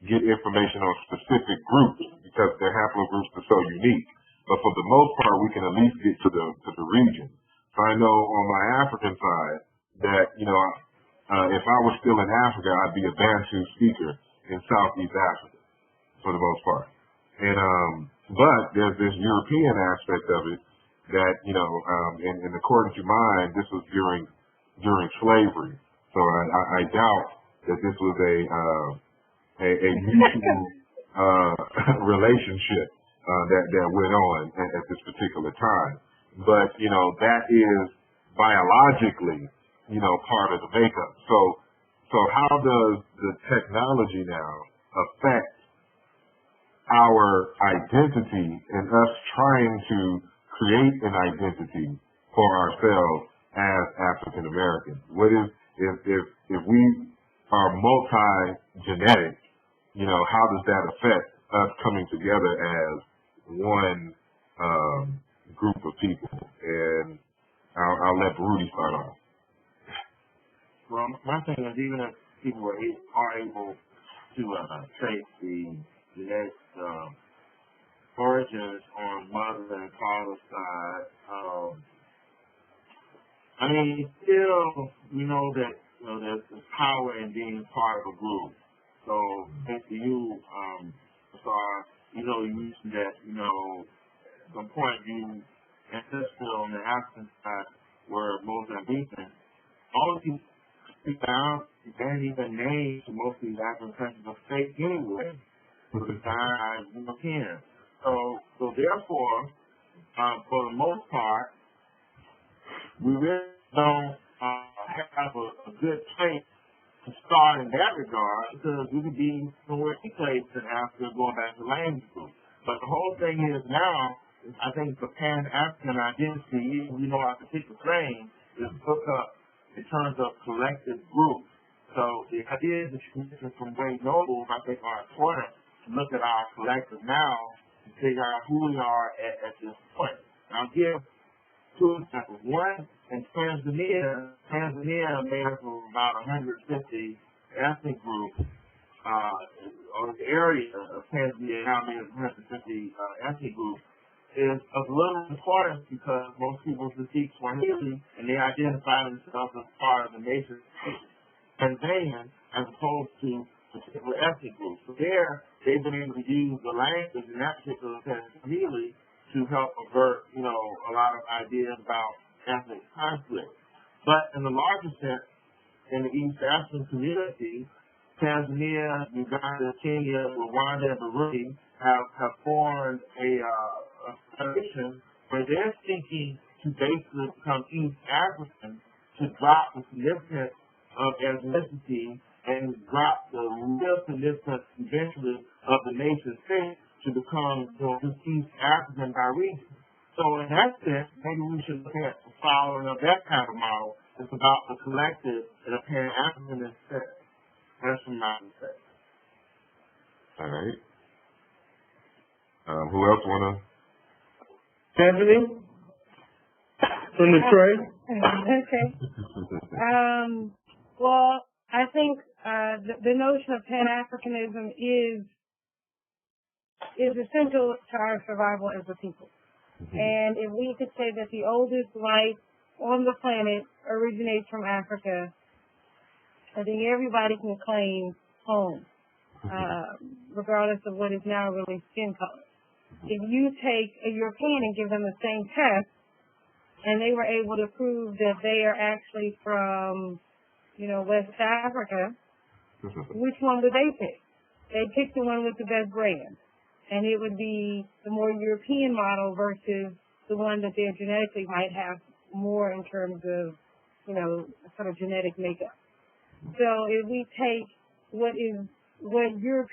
get information on specific groups because their haplogroups are so unique. But for the most part, we can at least get to the region. So I know on my African side that, you know, if I was still in Africa, I'd be a Bantu speaker in Southeast Africa for the most part. And but there's this European aspect of it that, you know, and according to mine, this was during slavery. So I doubt that this was a mutual relationship that went on at this particular time. But, you know, that is biologically, you know, part of the makeup. So how does the technology now affect our identity and us trying to create an identity for ourselves as African Americans? What is, if we are multi-genetic, you know, how does that affect us coming together as one group of people? And I'll let Baruti start off. Well, my thing is, even if people are able to trace the genetic origins on mother and father's side, I mean, still, we know that, you know, there's power in being part of a group. So, thanks to you, Asar, you know, you mentioned that, you know, at some point you ancestral on the African side were Mozambican. All of you speak out, you can't even name to most of these African countries are fake anyway. For the time I can. So therefore, for the most part, we really don't have a good place to start in that regard, because we could be somewhere any place in Africa going back to language group. But the whole thing is now, I think the Pan-African identity, we know our particular frame, is hooked up in terms of collective groups. So the ideas that you mentioned from Wade Noble, I think, are important to look at our collective now and figure out who we are at this point. And I'll give two examples. One, in Tanzania made up of about 150 ethnic groups, or the area of Tanzania now made up of 150 ethnic groups, is of little importance because most people speak Swahili and they identify themselves as part of the nation Tanzanian as opposed to particular ethnic groups. So there, they've been able to use the language in that particular Swahili to help avert, you know, a lot of ideas about ethnic conflict. But in the larger sense, in the East African community, Tanzania, Uganda, Kenya, Rwanda, and Burundi have formed a coalition where they're seeking to basically become East African to drop the significance of ethnicity and drop the real significance eventually of the nation state to become, you know, East African by region. So in that sense, maybe we should look at the following of that kind of model. It's about the collective that a Pan-Africanist says. That's from my perspective. All right. Who else wanna? Anthony? From the tray? Okay. Well, I think the notion of Pan-Africanism is essential to our survival as a people. And if we could say that the oldest life on the planet originates from Africa, I think everybody can claim home, regardless of what is now really skin color. If you take a European and give them the same test, and they were able to prove that they are actually from, West Africa, which one would they pick? They'd pick the one with the best brand. And it would be the more European model versus the one that they genetically might have more in terms of, sort of genetic makeup. So if we take what Europe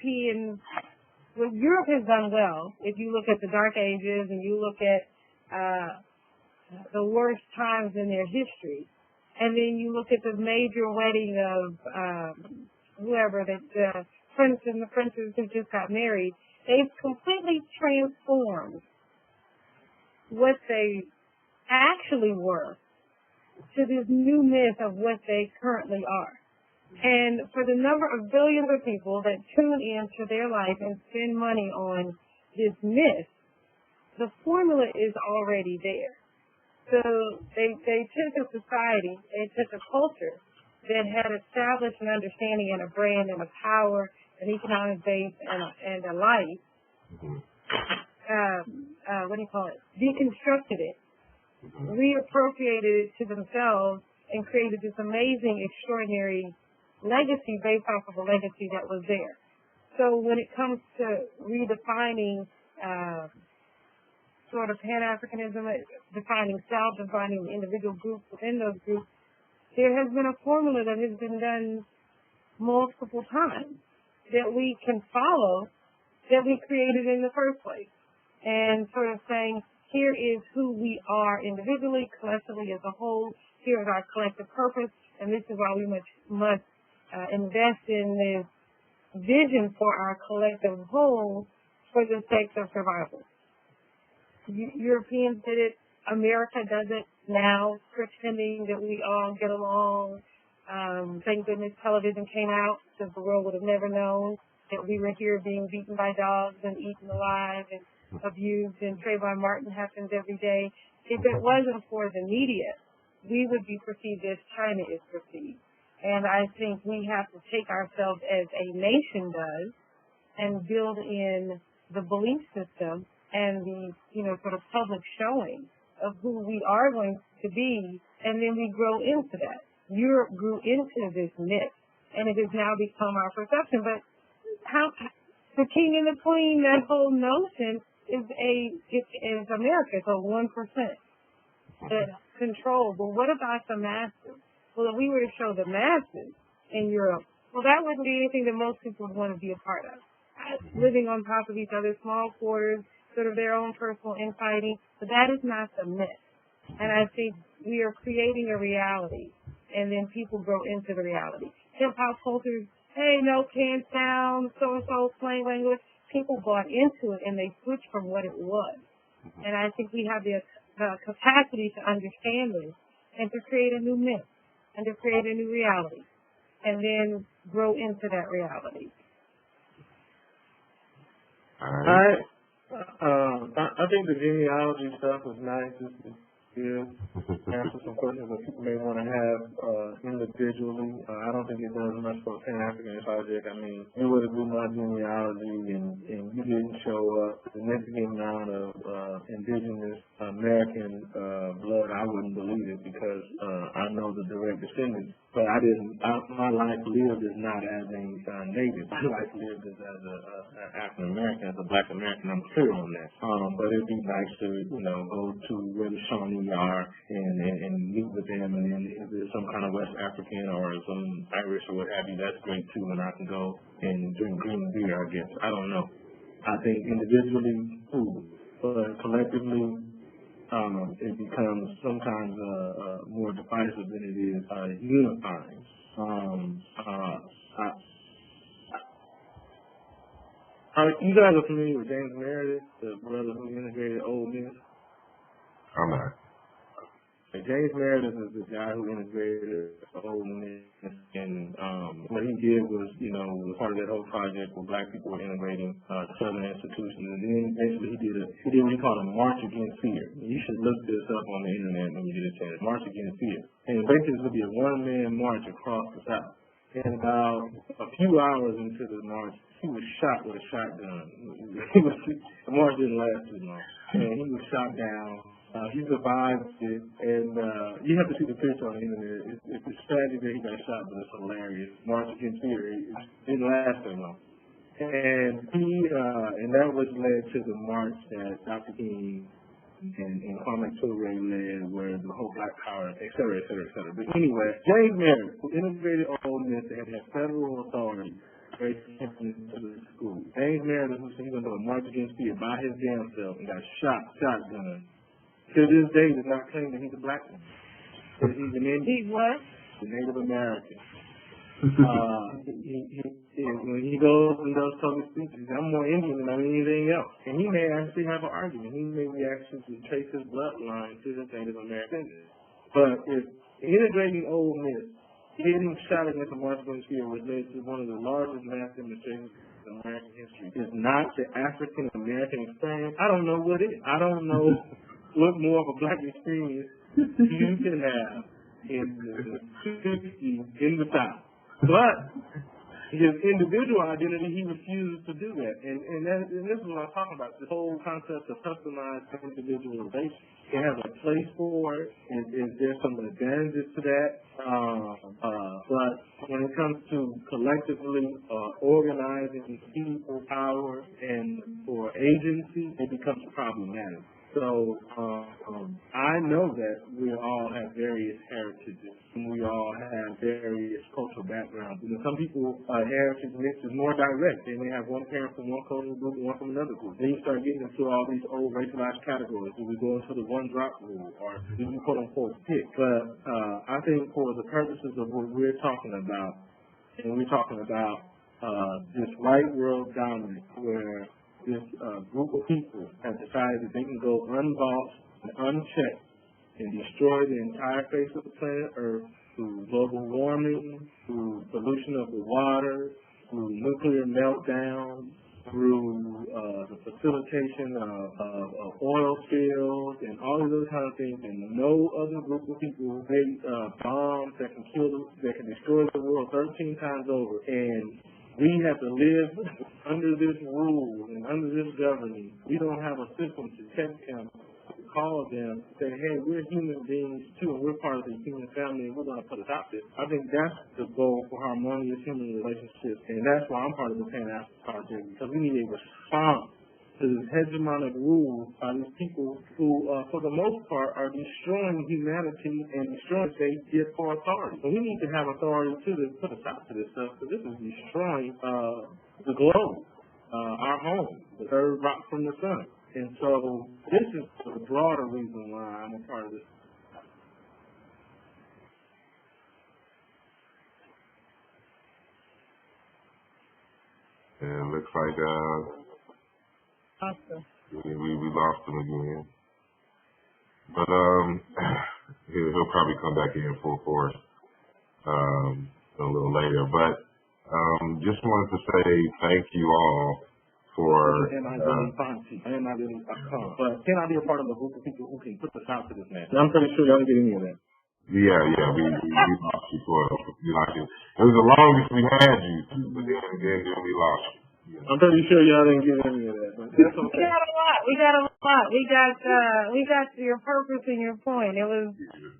has done well, if you look at the Dark Ages and you look at the worst times in their history, and then you look at the major wedding of whoever, the prince and the princess who just got married, they've completely transformed what they actually were to this new myth of what they currently are. And for the number of billions of people that tune into their life and spend money on this myth, the formula is already there. So they took a society, they took a culture that had established an understanding and a brand and a power, an economic base, and a life. Deconstructed it, reappropriated it to themselves, and created this amazing, extraordinary legacy based off of a legacy that was there. So when it comes to redefining sort of Pan-Africanism, defining self, defining individual groups within those groups, there has been a formula that has been done multiple times that we can follow, that we created in the first place. And sort of saying, here is who we are individually, collectively as a whole, here is our collective purpose, and this is why we must invest in this vision for our collective whole for the sake of survival. Europeans did it. America does it now, pretending that we all get along. Thank goodness television came out, because the world would have never known that we were here being beaten by dogs and eaten alive and abused, and Trayvon Martin happens every day. If it wasn't for the media, we would be perceived as China is perceived. And I think we have to take ourselves as a nation does and build in the belief system and the, sort of public showing of who we are going to be, and then we grow into that. Europe grew into this myth, and it has now become our perception. But how the king and the queen, that whole notion is America, so 1% that control. But what about the masses? Well, if we were to show the masses in Europe, well, that wouldn't be anything that most people would want to be a part of. Living on top of each other, small quarters, sort of their own personal infighting, but that is not the myth. And I think we are creating a reality, and then people grow into the reality. Hip-hop cultures, hey, no, can't sound, so-and-so, slang language. People bought into it, and they switched from what it was. And I think we have the capacity to understand this and to create a new myth and to create a new reality, and then grow into that reality. All right. I think the genealogy stuff was nice. It's answer some questions that people may want to have individually. I don't think it does much for Pan-African project. I mean, you would have done my genealogy and you didn't show up. The significant amount of indigenous American blood, I wouldn't believe it, because I know the direct descendants. But my life lived is not as a native. My life lived as an African American, as a Black American. I'm clear on that. But it'd be nice to, go to where the Shawnee are and meet with them, and then if there's some kind of West African or some Irish or what have you, that's great too, and I can go and drink green beer, I guess. I don't know. I think individually, but collectively, it becomes sometimes more divisive than it is unifying. You guys are familiar with James Meredith, the brother who integrated Ole Miss? I'm not. James Meredith is the guy who integrated Ole Miss, and what he did was, was part of that whole project where black people were integrating Southern institutions, and then basically he did what he called a march against fear. You should look this up on the internet when you get a chance. March against fear, and basically it's going to be a one-man march across the South. And about a few hours into the march, he was shot with a shotgun. The march didn't last too long, and he was shot down. He survived it, and you have to see the picture on the internet. It's tragic that he got shot, but it's hilarious. March against fear. It didn't last that long. And that was led to the march that Dr. King and Kwame Ture led, where the whole Black Power, et cetera, et cetera, et cetera. But anyway, James Meredith, who integrated Ole Miss, had federal authority into the school. James Meredith, who said he was going to do a march against fear by his damn self and got shotgun. To this day, does not claim that he's a black man. He's an Indian. He's what? A Native American. When he goes and does public speeches, I'm more Indian than anything else. And he may actually have an argument. He may be actually trace his bloodline to the Native American. But if integrating Ole Miss, getting shot against the march against fear, which led to one of the largest mass demonstrations in American history, is not the African American experience, I don't know what is. I don't know what more of a black experience you can have in the 60s in the South. But his individual identity, he refuses to do that. And this is what I'm talking about, the whole concept of customized individualization. It has a place for it, and there's some advantages to that. But when it comes to collectively organizing people, power, and for agency, it becomes problematic. So I know that we all have various heritages, and we all have various cultural backgrounds. And some people, heritage mix is more direct. They may have one parent from one cultural group and one from another group. Then you start getting into all these old racialized categories. Do we go into the one-drop rule, or do we quote-unquote pick? But I think for the purposes of what we're talking about, and we're talking about this white world dominance, where this group of people have decided that they can go unbossed and unchecked and destroy the entire face of the planet Earth through global warming, through pollution of the water, through nuclear meltdown, through the facilitation of oil spills and all of those kind of things, and no other group of people make bombs that can kill them, that can destroy the world 13 times over. And we have to live under this rule and under this governing. We don't have a system to check them, to call them, say, hey, we're human beings too, and we're part of the human family, and we're going to put a stop to this. I think that's the goal for harmonious human relationships, and that's why I'm part of the Panelists Project, because we need a response to this hegemonic rule by these people who, for the most part, are destroying humanity and destroying they get for authority. So we need to have authority to put a stop to this stuff, because this is destroying the globe, our home, the third rock from the sun. And so this is the broader reason why I'm a part of this. And it looks like Awesome. we lost him again. But he'll probably come back in full force a little later. But just wanted to say thank you all for but can I be a part of the group of people who can put the stop to this man? I'm pretty sure y'all didn't get any of that. Yeah, we lost you for it. It was the longest we had you, but then we lost you. Yeah. I'm pretty sure y'all didn't get any of that, but that's okay. We got a lot. We got your purpose and your point. It was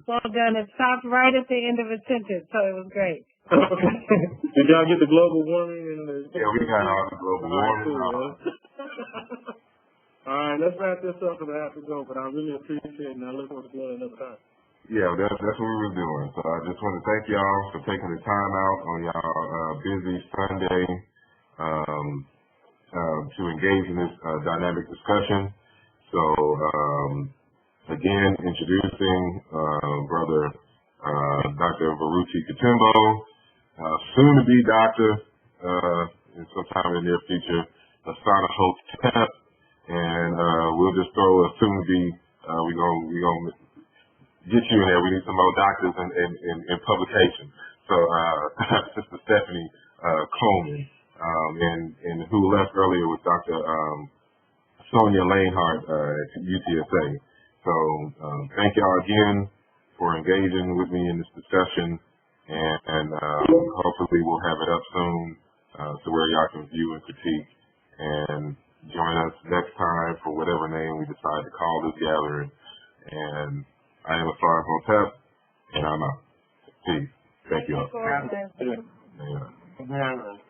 well done. It stopped right at the end of a sentence, so it was great. Okay. Did y'all get the global warming and the? Yeah, we got all the global warming. All right, let's wrap this up because I have to go. But I really appreciate it, and I look forward to doing it another time. Yeah, that's what we were doing. So I just want to thank y'all for taking the time out on y'all busy Sunday to engage in this dynamic discussion. So Again, introducing Brother Dr. Baruti Katembo, soon to be doctor in sometime in the near future, Asar, and we'll just throw a soon to be. We're gonna get you in there. We need some more doctors in publication. So Sister Stephanie Coleman, and who left earlier was Dr. Sonia Lanehart at UTSA. So thank y'all again for engaging with me in this discussion, and hopefully we'll have it up soon to where y'all can view and critique, and join us next time for whatever name we decide to call this gathering. And I am Asar Hotep, and I'm out. Peace. Thank you all. Yeah.